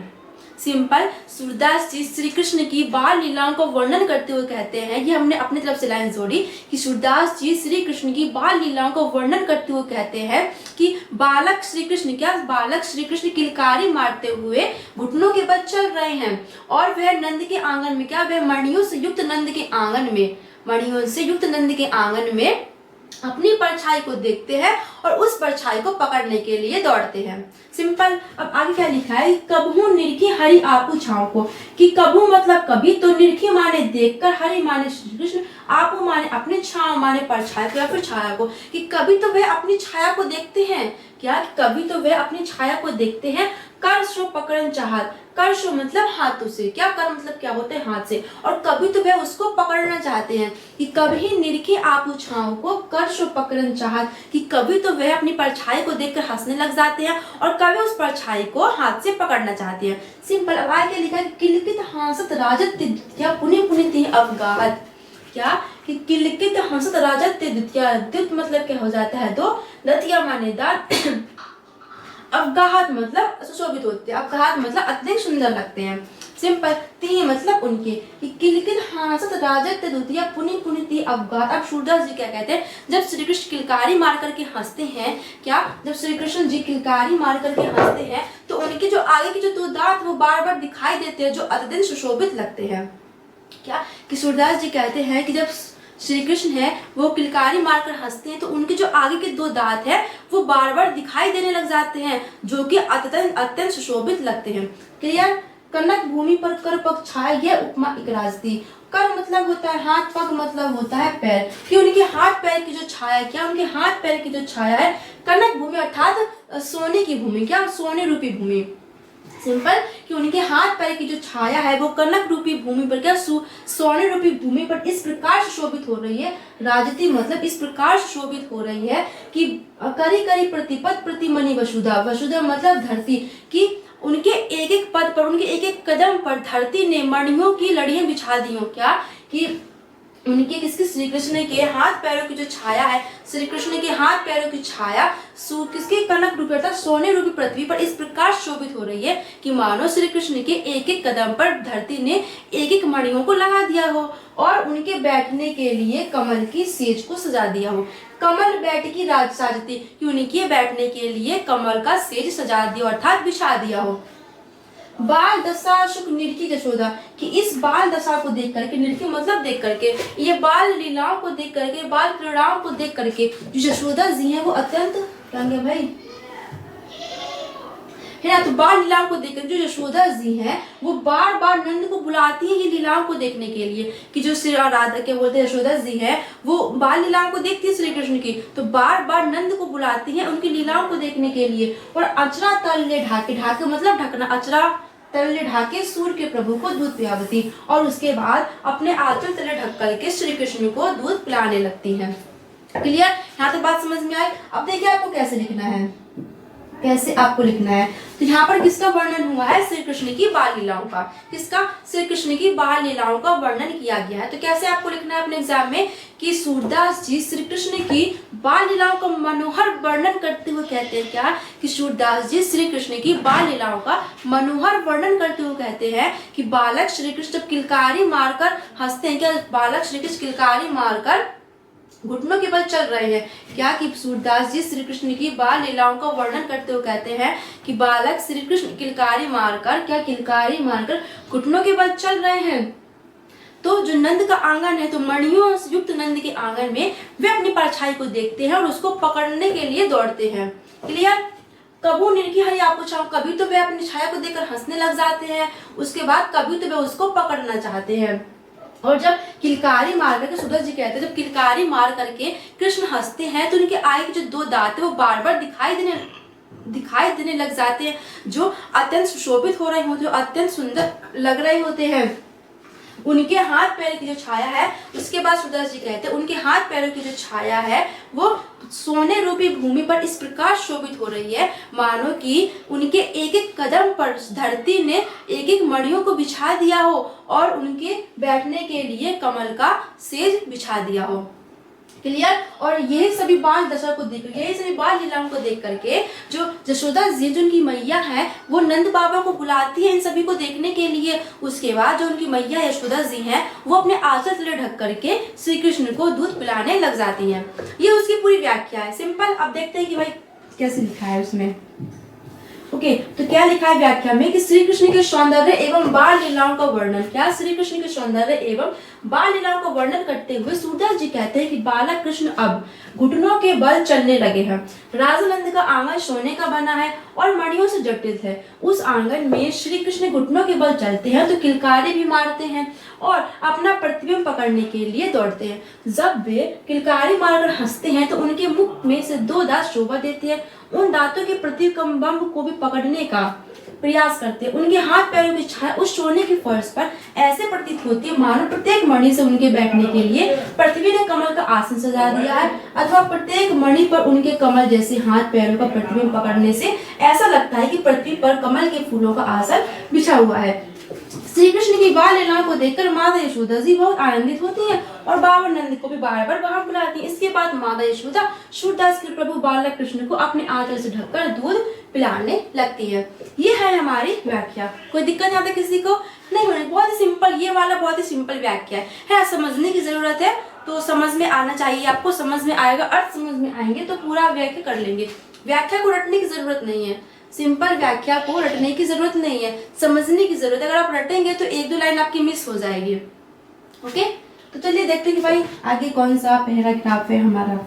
सिंपल, सूरदास जी श्री कृष्ण की बाल लीलाओं का वर्णन करते हुए कहते हैं, ये हमने अपनी तरफ से लाइन जोड़ी कि सूरदास जी श्री कृष्ण की बाल लीलाओं का वर्णन करते हुए कहते हैं कि बालक श्री कृष्ण क्या, बालक श्री कृष्ण किलकारी मारते हुए घुटनों के बल चल रहे हैं और वह नंद के आंगन में क्या, वह मणियों से युक्त नंद के आंगन में, मणियों से युक्त नंद के आंगन में अपनी परछाई को देखते हैं और उस परछाई को पकड़ने के लिए दौड़ते हैं। सिंपल। अब आगे क्या लिखा है, कबहू निरखी हरि आपू छाओ को, कि कबहू मतलब कभी, तो निरखी माने देखकर, हरि माने श्री कृष्ण, आपू माने अपने, छाव माने परछाई को या फिर छाया को, कि कभी तो वह अपनी छाया को देखते हैं क्या, कभी तो वह अपनी छाया को देखते हैं। कर सो पकड़न चाहत, कर सो मतलब हाथों से, क्या कर मतलब क्या होता है हाथ से, और कभी तो वह उसको पकड़ना चाहते हैं कि कभी निरखे आपू छाओ को, कर सो पकड़न चाहत, कि कभी तो वह अपनी परछाई को देखकर हंसने लग जाते हैं और कभी उस परछाई को हाथ से पकड़ना चाहते हैं। सिंपल। अब आगे लिखा है किलकित हासत राजत द्वितीया पुनि पुनि ति अवगाहत, क्या, कि किलकित हंसत राजत द्वितीया, द्वित मतलब क्या हो जाता है दो, द्वितीया माने दांत, अवगाहत मतलब सुशोभित होते हैं, अवगाहत मतलब अत्यधिक सुंदर लगते हैं। सिंपल। ती मतलब उनके, कि किलकित हासत राजत द्वितीया पुनि पुनि ति अवगाहत। अब सूरदास जी क्या कहते हैं, जब श्री कृष्ण किलकारी मार करके हंसते हैं क्या, जब श्री कृष्ण जी किलकारी मार करके हंसते हैं तो उनके जो आगे के जो दो दांत वो बार बार दिखाई देते हैं जो अत्यधिक सुशोभित लगते हैं। क्या, कि सूरदास जी कहते हैं कि जब श्री कृष्ण है वो किलकारी मारकर हंसते हैं तो उनके जो आगे के दो दांत है वो बार बार दिखाई देने लग जाते हैं जो कि अत्यंत सुशोभित लगते हैं। क्लियर। कनक भूमि पर कर पग छाया, यह उपमा एक राज थी। कर मतलब होता है हाथ, पग मतलब होता है पैर, कि उनके हाथ पैर की जो छाया, क्या उनके हाथ पैर की जो छाया है, कनक भूमि अर्थात सोने की भूमि, क्या सोने रूपी भूमि। सिंपल। कि उनके हाथ पैर की जो छाया है वो कनक रूपी भूमि पर, क्या सोने रूपी भूमि पर इस प्रकार शोभित हो रही है, राजती मतलब इस प्रकार शोभित हो रही है कि करी करी प्रतिपद प्रतिमणि वसुधा, वसुधा मतलब धरती, कि उनके एक एक पद पर, उनके एक एक कदम पर धरती ने मणियों की लड़ियां बिछा दी हो। क्या, कि उनके किसके, श्री कृष्ण के हाथ पैरों की जो छाया है, श्री कृष्ण के हाथ पैरों की छाया किसके कनक रूपी अर्थात सोने रूपी पृथ्वी पर इस प्रकार शोभित हो रही है कि मानो श्री कृष्ण के एक एक कदम पर धरती ने एक एक मणियों को लगा दिया हो और उनके बैठने के लिए कमल की सेज को सजा दिया हो। कमल बैठ की राज साजती, कि उनके बैठने के लिए कमल का सेज सजा दिया अर्थात बिछा दिया हो। बाल दशा सुख निरखी जशोदा, कि इस बाल दशा को देख करके, निरखी मतलब देख करके, ये बाल लीलाओं को देख करके, बाल क्रीड़ाओं को देख करके जो यशोदा जी हैं वो अत्यंत क्या भाई है ना, तो बाल लीलाओं को देखकर जो यशोदा जी हैं वो बार बार नंद को बुलाती हैं ये लीलाओं को देखने के लिए, कि जो श्री राधा के बोलते यशोदा जी हैं वो बाल लीलाओं को देखती है श्री कृष्ण की, तो बार बार नंद को बुलाती हैं उनकी लीलाओं को देखने के लिए। और अचरा तल्ले ढाके, ढाके मतलब ढकना, अचरा तल्ले ढाके सूर्य के प्रभु को दूध पिलावती, और उसके बाद अपने आंचल तले ढक करके श्री कृष्ण को दूध पिलाने लगती हैं। क्लियर। यहाँ तक बात समझ में आई। अब देखिए आपको कैसे लिखना है, कैसे आपको लिखना है। तो यहाँ पर किसका वर्णन हुआ है, श्री कृष्ण की बाल लीलाओं का, किसका, श्री कृष्ण की बाल लीलाओं का वर्णन किया गया है। तो कैसे आपको लिखना है अपने एग्जाम में कि सूरदास जी श्री कृष्ण की बाल लीलाओं का मनोहर वर्णन करते हुए कहते हैं, क्या, कि सूरदास जी श्री कृष्ण की बाल लीलाओं का मनोहर वर्णन करते हुए कहते हैं कि बालक श्री कृष्ण किलकारी मारकर हंसते हैं, क्या बालक श्री कृष्ण किलकारी मारकर घुटनों के बल चल रहे हैं। क्या, कि सूरदास जी श्री कृष्ण की बाल लीलाओं का वर्णन करते हुए कहते हैं कि बालक श्री कृष्ण किलकारी मारकर, क्या किलकारी मारकर घुटनों के बल चल रहे हैं। तो जो नंद का आंगन है, तो मणियों से युक्त नंद के आंगन में वे अपनी परछाई को देखते हैं और उसको पकड़ने के लिए दौड़ते हैं। क्लियर। कबू निरखी हरि आपू छाओ, कभी तो वे अपनी छाया को देखकर हंसने लग जाते हैं, उसके बाद कभी तो वे उसको पकड़ना चाहते हैं। और जब किलकारी मार करके, सूरदास जी कहते हैं जब किलकारी मार करके कृष्ण हंसते हैं तो उनके आगे के जो दो दांत है वो बार बार दिखाई देने लग जाते हैं जो अत्यंत सुशोभित हो रहे होते हैं, जो अत्यंत सुंदर लग रहे होते हैं। उनके हाथ पैर की जो छाया है, उसके बाद सूरदास जी कहते हैं उनके हाथ पैरों की जो छाया है वो सोने रूपी भूमि पर इस प्रकार शोभित हो रही है मानो कि उनके एक एक कदम पर धरती ने एक एक मणियों को बिछा दिया हो और उनके बैठने के लिए कमल का सेज बिछा दिया हो। क्लियर। और यही सभी बाल दशा को देख, यही सभी बाल लीलाओं को देख करके जो यशोदा जी जो उनकी मैया है वो नंद बाबा को बुलाती है इन सभी को देखने के लिए। उसके बाद जो उनकी मैया यशोदा जी हैं वो अपने आंचल तले ढक करके श्री कृष्ण को दूध पिलाने लग जाती हैं। ये उसकी पूरी व्याख्या है, सिंपल। अब देखते हैं कि भाई कैसे लिखा है उसमें। ओके, तो क्या लिखा है व्याख्या में कि श्री कृष्ण के सौंदर्य एवं बाल लीलाओं का वर्णन। क्या? श्री कृष्ण के सौंदर्य एवं बाल लीलाओं का वर्णन करते हुए सूरदास जी कहते हैं कि बालक कृष्ण अब घुटनों के बल चलने लगे हैं। राजानंद का आंगन सोने का बना है और मणियों से जटिल है। उस आंगन में श्री कृष्ण घुटनों के बल चलते हैं तो किलकारी भी मारते हैं और अपना प्रतिबिंब पकड़ने के लिए दौड़ते हैं। जब वे किलकारी मारकर हंसते हैं तो उनके मुख में से दो दांत शोभा देते हैं। उन दांतों के प्रतिबिंब को भी पकड़ने का प्रयास करते हैं। उनके हाथ पैरों की छाया उस सोने के फर्श पर ऐसे प्रतीत होती है मानो प्रत्येक मणि से उनके बैठने के लिए पृथ्वी ने कमल का आसन सजा दिया है, अथवा प्रत्येक मणि पर उनके कमल जैसे हाथ पैरों का प्रतिबिंब पकड़ने से ऐसा लगता है कि पृथ्वी पर कमल के फूलों का आसन बिछा हुआ है। श्री कृष्ण की बाल लीलाओं को देखकर माता यशोदा जी बहुत आनंदित होती हैं और बाबा नंद को भी बार बार वहां बुलाती हैं। इसके बाद माता यशोदा सूरदास के प्रभु बालक कृष्ण को अपने आंचल से ढककर दूध पिलाने लगती है। ये है हमारी व्याख्या। कोई दिक्कत यहाँ तक किसी को नहीं होनी, बहुत ही सिंपल, ये वाला बहुत ही सिंपल व्याख्या है। समझने की जरूरत है तो समझ में आना चाहिए, आपको समझ में आएगा, अर्थ समझ में आएंगे तो पूरा व्याख्या कर लेंगे। व्याख्या को रटने की जरूरत नहीं है, सिंपल व्याख्या को रटने की जरूरत नहीं है, समझने की जरूरत है। अगर आप रटेंगे तो एक दो लाइन आपकी मिस हो जाएगी। ओके, तो चलिए देखते हैं कि भाई आगे कौन सा पैराग्राफ है हमारा।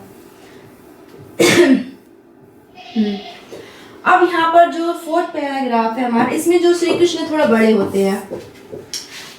अब यहाँ पर जो 4th पैराग्राफ है हमारा, इसमें जो श्री कृष्ण थोड़ा बड़े होते हैं।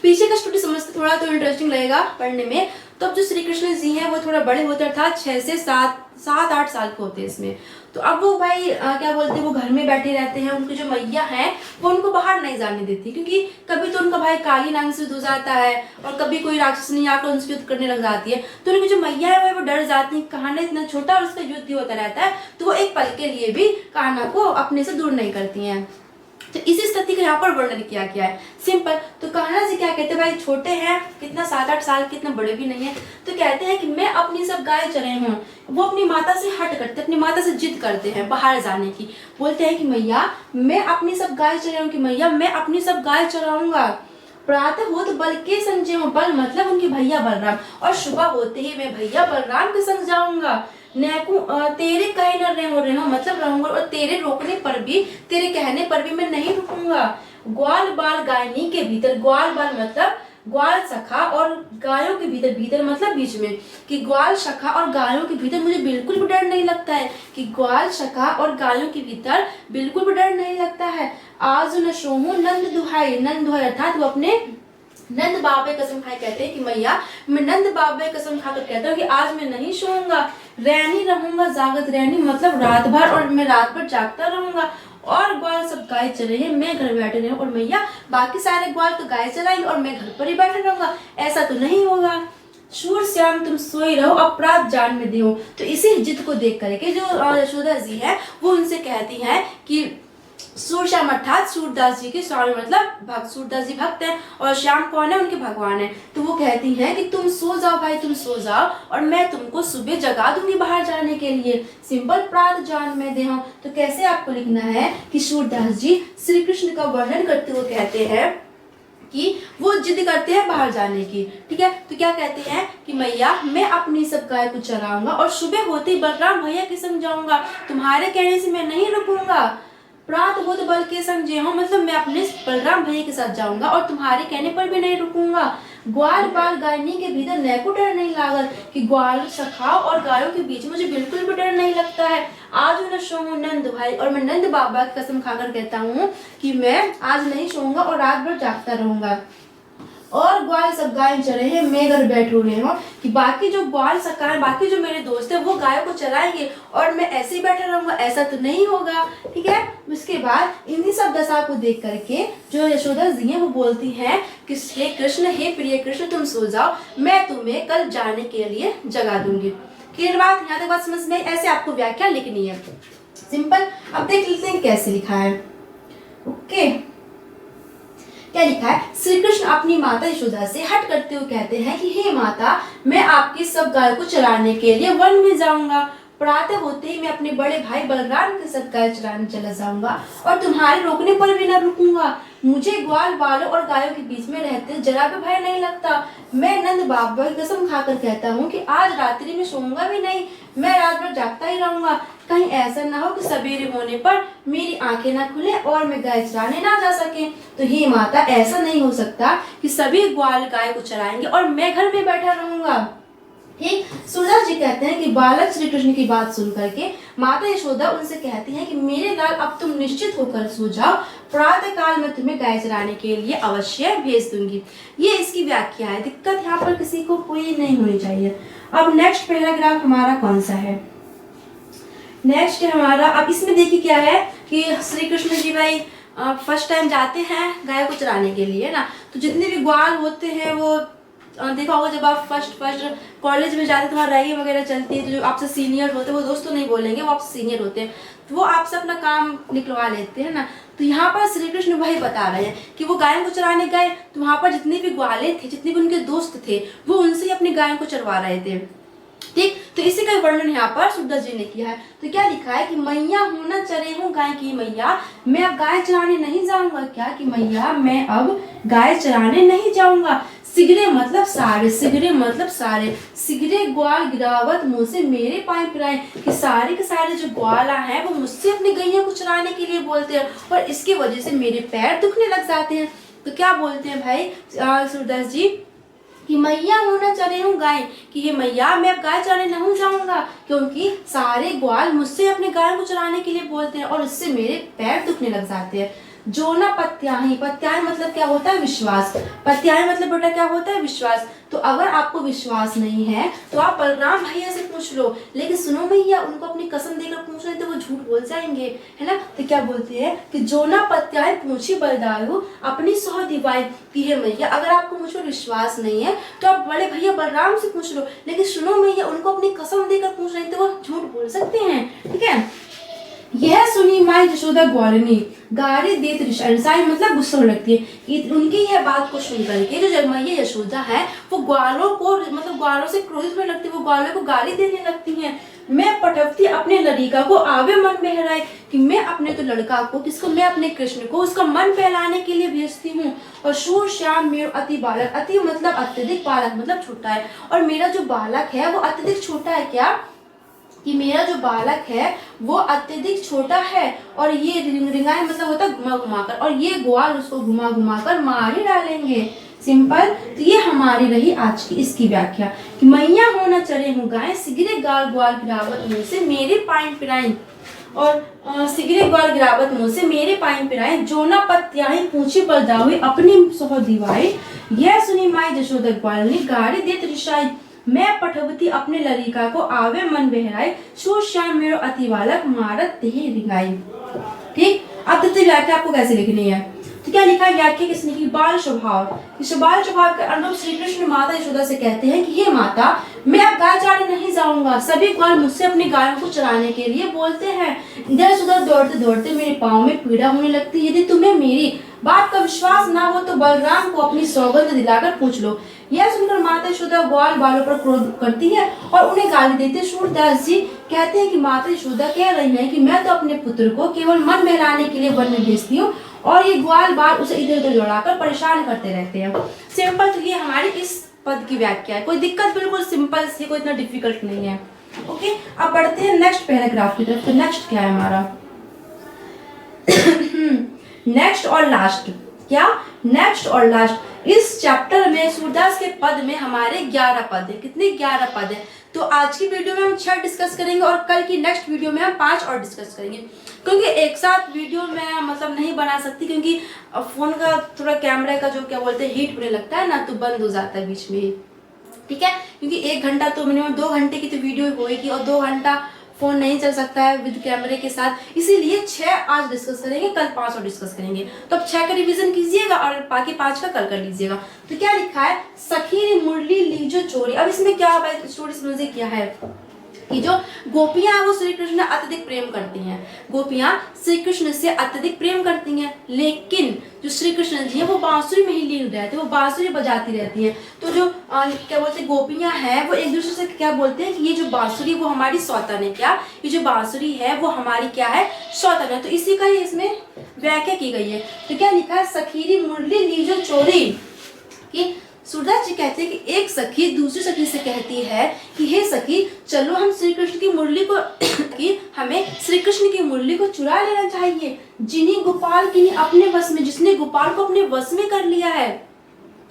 पीछे का स्टोरी समझते थोड़ा तो इंटरेस्टिंग लगेगा पढ़ने में। तो अब जो श्री कृष्ण जी हैं वो थोड़ा बड़े होते हैं, अर्थात 6 से 7-8 साल के होते हैं इसमें। तो अब वो भाई क्या बोलते हैं, वो घर में बैठे रहते हैं। उनकी जो मैया है वो उनको बाहर नहीं जाने देती, क्योंकि कभी तो उनका भाई काली नाग से युद्ध हो जाता है और कभी कोई राक्षसनी आकर उनसे युद्ध करने लग जाती है। तो उनकी जो मैया है वो डर जाती है, कान्हा इतना छोटा और उसका युद्ध होता रहता है, तो वो एक पल के लिए भी कान्हा को अपने से दूर नहीं करती हैं। तो इसी स्थिति का यहाँ पर वर्णन किया गया है, सिंपल। तो कान्हा जी क्या कहते हैं, भाई छोटे हैं, कितना 7-8 साल के, इतना बड़े भी नहीं है। तो कहते हैं कि मैं अपनी सब गाय चराई हूँ। वो अपनी माता से हट करते, अपनी माता से जिद करते हैं बाहर जाने की। बोलते हैं कि मैया मैं अपनी सब गाय चराऊँ, कि मैया मैं अपनी सब गाय चराऊंगा। प्रातः होत बल के संग ज्यों, बल मतलब उनके भैया बलराम, और सुबह होते ही मैं भैया बलराम के संग जाऊंगा। नैकू तेरे कहे न रहो मतलब रहूंगा, और तेरे रोकने पर भी, तेरे कहने पर भी मैं नहीं रुकूंगा। ग्वाल बाल गायनी के भीतर, ग्वाल बाल मतलब ग्वाल सखा और गायों के भीतर, भीतर मतलब बीच में, कि ग्वाल सखा और गायों के भीतर मुझे बिल्कुल भी डर नहीं लगता है, कि ग्वाल सखा और गायों के भीतर बिल्कुल भी डर नहीं लगता है। आज न सोहूं नंद दुहाई, नंद दुहाई अर्थात वो अपने नंद बाबे कसम खाए कहते हैं कि मैया मैं नंद बाबे कसम खाकर कहता हूँ कि आज मैं नहीं सोऊंगा, रैनी रहूंगा, जागत रैनी मतलब रात भर, और मैं रात भर जागता रहूंगा। और ग्वाल सब गाय चरे हैं, मैं घर बैठे रहूं, और मैया बाकी सारे ग्वाल तो गाय चराएंगे और मैं घर पर ही बैठे रहूंगा, ऐसा तो नहीं होगा। शूर श्याम तुम सोई रहो, अपराध जान में दो। तो इसी जिद को देख करके जो यशोदा जी है वो उनसे कहती हैं कि सूरश्याम अर्थात सूरदास जी के स्वामी मतलब भक्त, सूरदास जी भक्त हैं और श्याम कौन है, उनके भगवान है। तो वो कहती हैं कि तुम सो जाओ भाई, तुम सो जाओ और मैं तुमको सुबह जगा दूंगी बाहर जाने के लिए। सिंपल, प्रात जान में दे। तो कैसे आपको लिखना है कि सूरदास जी श्री कृष्ण का वर्णन करते हुए कहते हैं कि वो जिद करते हैं बाहर जाने की। ठीक है, तो क्या कहते हैं कि मैया मैं अपनी सब गाय को चराऊंगा और सुबह होते ही बलराम भैया के संग जाऊंगा, तुम्हारे कहने से मैं नहीं रुकूंगा। प्रात होत बल के संग ज्यों मतलब मैं अपने बलराम भैया के साथ जाऊंगा और तुम्हारे कहने पर भी नहीं रुकूंगा। ग्वाल बाल गायनी के भीतर नैको डर नहीं लागल, कि ग्वाल सखा और गायों के बीच मुझे बिल्कुल भी डर नहीं लगता है। आज न सोऊं नंद भाई, और मैं नंद बाबा की कसम खाकर कहता हूँ कि मैं आज नहीं सोऊंगा और रात भर जागता रहूंगा। और ग्वाल सब गाय चरे हैं, मैं घर बैठ रहे हूँ कि बाकी जो ग्वाल सकाए, बाकी जो मेरे दोस्त हैं वो गायों को चराएंगे और मैं ऐसे ही बैठा रहूंगा, ऐसा तो नहीं होगा। ठीक है। उसके बाद इन्हीं सब दशा को देख करके जो यशोदा जी हैं वो बोलती हैं कि हे कृष्ण, हे प्रिय कृष्ण, तुम सो जाओ, मैं तुम्हें कल जाने के लिए जगा दूंगी। क्लियर बात? यहाँ तक बात समझ में? ऐसे आपको व्याख्या लिखनी है, सिंपल। अब देख लेते हैं कैसे लिखा है। ओके, क्या लिखा है? श्री कृष्ण अपनी माता यशोदा से हट करते हुए कहते हैं कि हे माता, मैं आपकी सब गाय को चराने के लिए वन में जाऊंगा। प्रातः होते ही मैं अपने बड़े भाई बलराम के साथ गाय चराने चला जाऊंगा और तुम्हारे रोकने पर भी न रुकूंगा। मुझे ग्वाल बालों और गायों के बीच में रहते जरा भी भय नहीं लगता। मैं नंद बाबा की कसम खाकर कहता हूँ कि आज रात्रि में सोऊंगा भी नहीं, मैं रात भर जागता ही रहूंगा। कहीं ऐसा ना हो कि सवेरे होने पर मेरी आंखें ना खुले और मैं गाय चराने ना जा सके। तो हे माता, ऐसा नहीं हो सकता कि सभी ग्वाल गाय को चराएंगे और मैं घर में बैठा रहूंगा। ठीक। सूरदास जी कहते हैं कि बालक श्री कृष्ण की बात सुन करके माता यशोदा उनसे कहती हैं कि मेरे लाल, अब तुम निश्चित होकर सो जाओ, प्रातः काल में तुम्हें गाय चराने के लिए अवश्य भेज दूंगी। ये इसकी व्याख्या है। दिक्कत यहाँ पर किसी को कोई नहीं होनी चाहिए। अब नेक्स्ट पैराग्राफ हमारा कौन सा है? नेक्स्ट है हमारा, अब इसमें देखिए क्या है कि श्री कृष्ण जी भाई फर्स्ट टाइम जाते हैं गाय को चराने के लिए ना, तो जितने भी ग्वाल होते हैं वो देखा होगा, जब आप फर्स्ट कॉलेज में जाते हैं तो वहाँ रैगी वगैरह चलती है, तो जो आपसे सीनियर होते हैं वो दोस्त तो नहीं बोलेंगे, वो आपसे सीनियर होते हैं, तो वो आपसे अपना काम निकलवा लेते हैं ना। तो यहाँ पर श्री कृष्ण भाई बता रहे हैं कि वो गायों को चराने गए, तो वहाँ पर जितने भी ग्वाले थे, जितने भी उनके दोस्त थे, वो उनसे ही अपनी गायों को चरवा रहे थे। ठीक। तो इसी का वर्णन यहाँ पर सूरदास जी ने किया है। तो क्या लिखा है कि मैया हूं न चरे हूँ गाय की मैया, मैं अब गाय चराने नहीं जाऊंगा। क्या कि मैया, मैं अब गाय चराने नहीं जाऊंगा। सिगरे मतलब सारे, सिगरे मतलब सारे, सिगरे ग्वाल गिरावत मुंह से मेरे पाए पिराए, कि सारे के सारे जो ग्वाला हैं वो मुझसे अपनी गैया को चराने के लिए बोलते हैं और इसकी वजह से मेरे पैर दुखने लग जाते हैं। तो क्या बोलते हैं भाई सूरदास जी कि मैया होना चले हूँ गाय, कि हे मैया, मैं अब गाय चराने नहीं जाऊंगा, क्योंकि सारे ग्वाल मुझसे अपने गाय को चराने के लिए बोलते हैं और इससे मेरे पैर दुखने लग जाते हैं। जो ना पत्याही, पत्याही मतलब क्या होता है? विश्वास। पत्याही मतलब बेटा क्या होता है? विश्वास। तो अगर आपको विश्वास नहीं है तो आप बलराम भैया से पूछ लो, लेकिन सुनो भैया, उनको अपनी कसम देकर पूछ रहे तो वो झूठ बोल जाएंगे, है ना। तो क्या बोलते हैं कि जो ना पत्याही पूछी बलदायु अपनी सौ दिवाई, कि हे मैया, अगर आपको मुझ पर विश्वास नहीं है तो आप बड़े भैया बलराम से पूछ लो, लेकिन सुनो मैया, उनको अपनी कसम देकर पूछ रहे तो वो झूठ बोल सकते हैं। ठीक है। यह सुनी माई यशोदा ग्वालिनी गारी देत रिसाई मतलब गुस्सा होने लगती है कि उनकी यह बात को सुन करके जो जगमैया यशोदा है वो ग्वालों को मतलब ग्वालों से क्रोधित होने लगती है, वो ग्वालों को गाली देने लगती हैं। मैं पटवती अपने लड़िका को आवे मन बहराए, कि मैं अपने तो लड़का को, किसको? मैं अपने कृष्ण को उसका मन बहलाने के लिए भेजती हूँ। और शूर श्याम मेरे अति बालक, अति मतलब अत्यधिक, बालक मतलब छोटा है, और मेरा जो बालक है वो अत्यधिक छोटा है। क्या कि मेरा जो बालक है वो अत्यधिक छोटा है और ये रिंगाए मतलब होता है घुमा घुमा कर, और ये ग्वाल उसको घुमा घुमा कर मार ही डालेंगे। सिंपल। तो ये हमारी रही आज की इसकी व्याख्या कि मैया होना चरे हूँ गाय, सिगरे गाल ग्वाल गिरावत मुँह से मेरे पाइन पिराई, और सिगरे ग्वाल गिरावत मुँह से मेरे पाइन पिराई, जो न पत्याही पूछी बलदाई अपनी सौ दिवाई, यह सुनी माई यशोदा ग्वालिनी गाड़ी देत रिशाई, मैं पठवती अपने लड़िका को आवे मन बहराए, शूर श्याम मेरो अति बालक मारत तेहि रिंगाई। ठीक। अब तृतीय व्याख्या आपको कैसे लिखनी है? तो क्या लिखा है? व्याख्या किसने की? बाल स्वभाव। बाल स्वभाव के अनुरूप श्री कृष्ण माता यशोदा से कहते हैं कि हे माता, मैं अब गाय चराने नहीं जाऊंगा, सभी ग्वाल मुझसे अपनी गायों को चराने के लिए बोलते हैं। इधर से उधर दौड़ते दौड़ते मेरे पाँव में पीड़ा होने लगती है। यदि तुम्हें मेरी बात का विश्वास ना हो तो बलराम को अपनी सौगंध दिलाकर पूछ लो। यह सुनकर माता यशोदा ग्वाल बालों पर क्रोध करती है और उन्हें गाली देते। सूरदास जी कहते हैं कि माता यशोदा कह रही है कि मैं तो अपने पुत्र को केवल मन बहलाने के लिए वन में भेजती हूँ और ये ग्वाल बाल उसे इधर उधर दौड़ाकर परेशान करते रहते हैं। सिंपल। तो ये हमारी इस पद की व्याख्या है। कोई दिक्कत? बिल्कुल सिंपल सी, कोई इतना डिफिकल्ट नहीं है। ओके। अब बढ़ते हैं नेक्स्ट पैराग्राफ की तरफ। तो नेक्स्ट क्या है हमारा? नेक्स्ट और लास्ट। क्या? नेक्स्ट और लास्ट। इस चैप्टर में सूरदास के पद में हमारे 11 पद है। कितने? 11 पद है। तो आज की वीडियो में हम 6 डिस्कस करेंगे और कल की नेक्स्ट वीडियो में हम 5 और डिस्कस करेंगे, क्योंकि एक साथ वीडियो में मतलब नहीं बना सकती, क्योंकि फोन का थोड़ा कैमरे का जो क्या बोलते हैं हीट होने लगता है ना, तो बंद हो जाता है बीच में, ठीक है। क्योंकि 1 घंटा तो मिनिमम 2 घंटे की तो वीडियो होएगी और 2 घंटा फोन नहीं चल सकता है विद कैमरे के साथ, इसीलिए 6 आज डिस्कस करेंगे, कल 5 और डिस्कस करेंगे। तो अब 6 का रिवीजन कीजिएगा और बाकी 5 का कल कर लीजिएगा। तो क्या लिखा है? सखी ने मुरली ली जो चोरी। अब इसमें क्या स्टोरी समझे क्या है कि जो गोपियां वो श्री कृष्ण से अत्यधिक प्रेम करती हैं, गोपियां श्री कृष्ण से अत्यधिक प्रेम करती हैं, लेकिन जो श्री कृष्ण जी है वो बांसुरी में ही लीन रहते हैं, वो बांसुरी बजाती रहती हैं। तो जो क्या बोलते हैं गोपियां हैं वो एक दूसरे से क्या बोलते हैं कि ये जो बांसुरी वो हमारी सौतन है, क्या ये जो बांसुरी है वो हमारी क्या है? सौतन है। तो इसी का ही इसमें व्याख्या की गई है। तो क्या लिखा है? सखीरी मुरली ली जो चोरी, कि सूरदास जी कहते हैं कि एक सखी दूसरी सखी से कहती है कि हे सखी, चलो हम श्री कृष्ण की मुरली को कि हमें श्री कृष्ण की मुरली को चुरा लेना चाहिए, जिन्हीं गोपाल की अपने वश में, जिसने गोपाल को अपने वश में कर लिया है।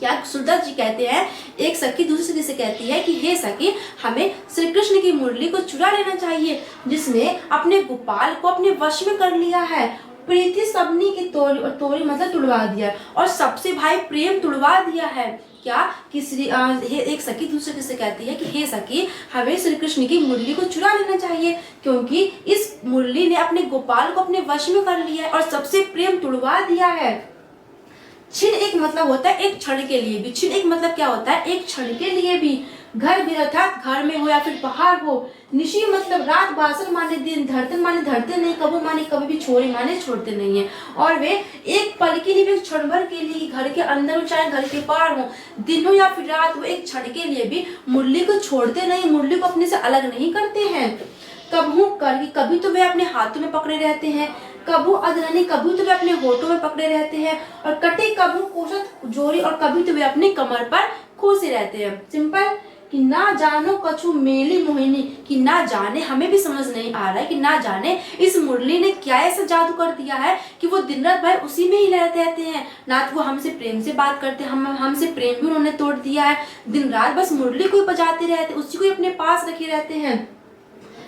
क्या सूरदास जी कहते हैं एक सखी दूसरी सखी से कहती है कि हे सखी, हमें श्री कृष्ण की मुरली को चुरा लेना चाहिए, जिसने अपने गोपाल को अपने वश में कर लिया है। प्रीति सबनी की तोड़ी, और तोड़ी मतलब तुड़वा दिया, और सबसे भाई प्रेम तुड़वा दिया है। क्या कि एक सखी दूसरे से कहती है कि हे सखी, हमें श्री कृष्ण की मुरली को चुरा लेना चाहिए, क्योंकि इस मुरली ने अपने गोपाल को अपने वश में कर लिया है और सबसे प्रेम तुड़वा दिया है। क्षण एक मतलब होता है एक क्षण के लिए भी, क्षण एक मतलब क्या होता है? एक क्षण के लिए भी। घर भी अर्थात घर में हो या फिर बाहर हो। निशी मतलब रात, बासर माने दिन, धरतन माने धरते नहीं, कबू माने कभी भी, छोड़े माने छोड़ते नहीं है। और वे एक पल के लिए भी, एक क्षण भर के लिए, घर के अंदर हो चाहे घर के बाहर हो, दिन हो या फिर रात, वो एक क्षण के लिए भी मुरली को छोड़ते नहीं, मुरली को अपने से अलग नहीं करते हैं। कभी तो वे अपने हाथों में पकड़े रहते हैं, कबू अदरनी, कभी तो वे अपने होठों में पकड़े रहते हैं, और कटे कबू कोशत जोरी, और कभी तो वे अपने कमर पर खोसे रहते हैं। सिंपल कि ना जानो कछु मेली मोहिनी, कि ना जाने, हमें भी समझ नहीं आ रहा है कि ना जाने इस मुरली ने क्या ऐसा जादू कर दिया है कि वो दिन रात भाई उसी में ही रहते रहते हैं। ना तो वो हमसे प्रेम से बात करते, हमसे प्रेम भी उन्होंने तोड़ दिया है। दिन रात बस मुरली को ही बजाते रहते, उसी को ही अपने पास रखे रहते हैं।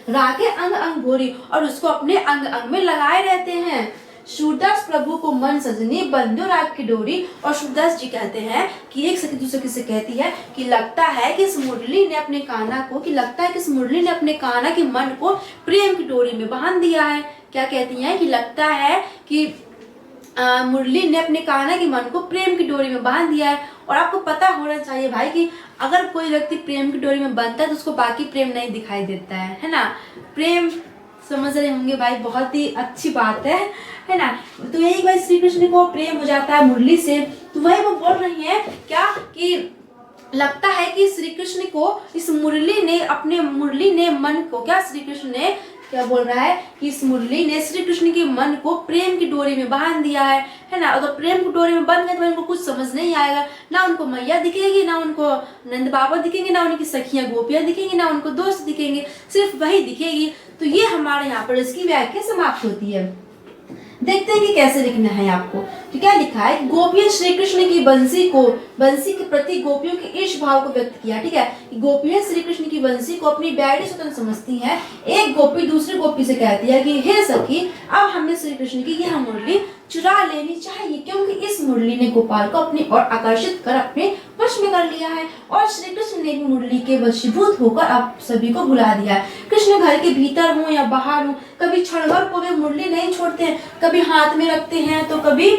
रागे अंग अंग भोरी, और उसको अपने अंग अंग में लगाए रहते हैं। सूरदास प्रभु को मन सजनी बंधु राग की डोरी। और सूरदास जी कहते हैं कि एक सखी दूसरे से कहती है कि लगता है कि इस मुरली ने अपने कान्हा को, कि लगता है कि इस मुरली ने अपने कान्हा के मन को प्रेम की डोरी में बांध दिया है। क्या कहती हैं? कि लगता है कि मुरली ने अपने कान्हा के मन को प्रेम की डोरी में बांध दिया है। और आपको पता होना चाहिए भाई कि अगर कोई व्यक्ति प्रेम की डोरी में बंधता है तो उसको बाकी प्रेम नहीं दिखाई देता है ना। प्रेम समझ रहे होंगे भाई, बहुत ही अच्छी बात है ना। तो यही भाई श्री कृष्ण को प्रेम हो जाता है मुरली से, तो वही वो बोल रही है क्या कि लगता है कि श्री कृष्ण को इस मुरली ने मन को, क्या श्री कृष्ण ने क्या बोल रहा है कि इस मुरली ने श्री कृष्ण के मन को प्रेम की डोरी में बांध दिया है ना। अगर प्रेम की डोरी में बंध गए तो उनको कुछ समझ नहीं आएगा, ना उनको मैया दिखेगी, ना उनको नंद बाबा दिखेंगे, ना उनकी सखियां गोपियां दिखेंगी, ना उनको दोस्त दिखेंगे, सिर्फ वही दिखेगी। तो ये हमारे यहाँ पर इसकी व्याख्या समाप्त होती है। देखते हैं कि कैसे लिखना है आपको। तो क्या लिखा है? गोपियां श्री कृष्ण की बंसी के प्रति गोपियों के ईर्ष भाव को व्यक्त किया। ठीक है, गोपियां श्री कृष्ण की बंसी को अपनी बैरी स्वतंत्र समझती हैं। एक गोपी दूसरी गोपी से कहती है कि हे सखी, अब हमें श्री कृष्ण की यह मुरली चुरा लेनी चाहिए, क्योंकि इस मुरली ने गोपाल को अपनी ओर आकर्षित कर अपने वश में कर लिया है, और श्री कृष्ण ने भी मुरली के वशीभूत होकर आप सभी को भुला दिया है। कृष्ण घर के भीतर हो या बाहर हो, कभी क्षण भर को वे मुरली नहीं छोड़ते हैं, कभी हाथ में रखते हैं तो कभी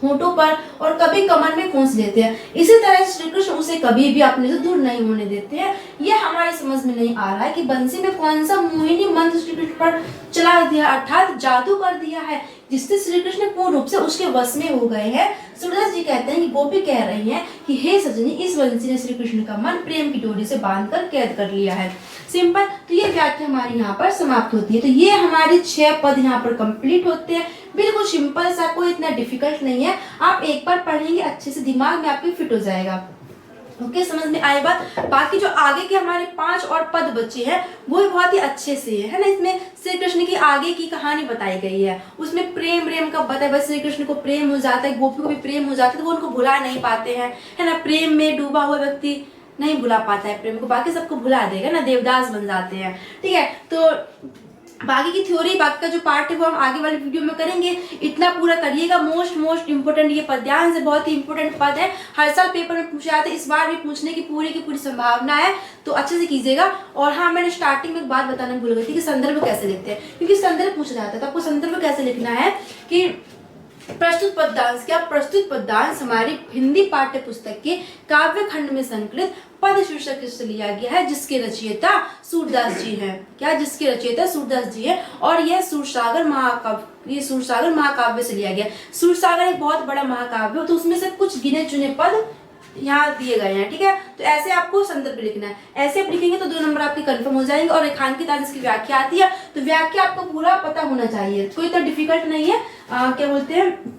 होठों पर और कभी कमर में खोस लेते हैं। इसी तरह श्री कृष्ण उसे कभी भी अपने से दूर नहीं होने देते हैं। यह हमारी समझ में नहीं आ रहा है कि बंसी में कौन सा मोहिनी मंत्र श्री कृष्ण पर चला दिया, अर्थात जादू कर दिया है, जिससे श्री कृष्ण पूर्ण रूप से उसके वश में हो गए हैं। सूरदास जी कहते हैं कि गोपी कह रही हैं कि हे सजनी, इस बंसी ने श्री कृष्ण का मन प्रेम की डोरी से बांधकर कैद कर लिया है। सिंपल। तो ये व्याख्या हमारी यहाँ पर समाप्त होती है। तो ये हमारे 6 पद यहाँ पर कंप्लीट होते हैं। बिल्कुल सिंपल सा, कोई इतना डिफिकल्ट नहीं है। आप एक बार पढ़ेंगे अच्छे से, दिमाग में आपके फिट हो जाएगा। ओके, समझ में आई बात। बाकी जो आगे के हमारे 5 और पद बचे हैं वो भी बहुत ही अच्छे से है ना। इसमें श्री कृष्ण की आगे की कहानी बताई गई है, उसमें प्रेम का बताया भाई, श्री कृष्ण को प्रेम हो जाता है, गोपी को भी प्रेम हो जाता है, तो वो उनको भुला नहीं पाते हैं, है ना। प्रेम में डूबा हुआ व्यक्ति नहीं भुला पाता है प्रेम को, बाकी सबको भुला देगा ना, देवदास बन जाते हैं, ठीक है। तो बाकी की थ्योरी, बाकी का जो पार्ट है वो हम आगे वाले वीडियो में करेंगे। इतना पूरा करिएगा, मोस्ट इंपोर्टेंट ये पद्यांश है, बहुत ही इंपोर्टेंट पद है, हर साल पेपर में पूछे जाते हैं, इस बार भी पूछने की पूरी संभावना है, तो अच्छे से कीजिएगा। और हाँ, मैंने स्टार्टिंग में एक बात बताना भूल गई थी कि संदर्भ कैसे लिखते हैं, क्योंकि संदर्भ पूछा जाता है, तो आपको संदर्भ कैसे लिखना है कि प्रस्तुत पद्यांश, क्या प्रस्तुत पद्यांश हमारी हिंदी पाठ्य पुस्तक के काव्य खंड में संकलित पद शीर्षक से लिया गया है, जिसके रचयिता सूरदास जी हैं। क्या, जिसके रचयिता सूरदास जी हैं, और यह सूरसागर महाकाव्य, ये सूरसागर महाकाव्य से लिया गया। सूरसागर एक बहुत बड़ा महाकाव्य, तो उसमें से कुछ गिने चुने पद यहाँ दिए गए हैं, ठीक है। तो ऐसे आपको संदर्भ लिखना है, ऐसे आप लिखेंगे तो 2 नंबर आपके कंफर्म हो जाएंगे। और रेखांकित आंश की व्याख्या आती है, तो व्याख्या आपको पूरा पता होना चाहिए, कोई इतना डिफिकल्ट नहीं है। क्या बोलते हैं,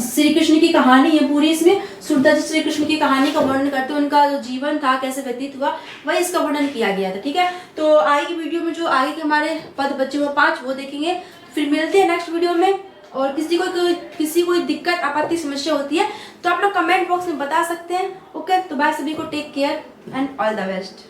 श्री कृष्ण की कहानी है पूरी, इसमें सूरदास जी श्री कृष्ण की कहानी का वर्णन करते हैं, उनका जो जीवन था कैसे व्यतीत हुआ वही इसका वर्णन किया गया था, ठीक है। तो आगे की वीडियो में जो आगे के हमारे पद बचे हुए 5 वो देखेंगे, फिर मिलते हैं नेक्स्ट वीडियो में। और किसी कोई दिक्कत आपत्ति समस्या होती है तो आप लोग कमेंट बॉक्स में बता सकते हैं। ओके, तो बाय, सभी को take care and all the best.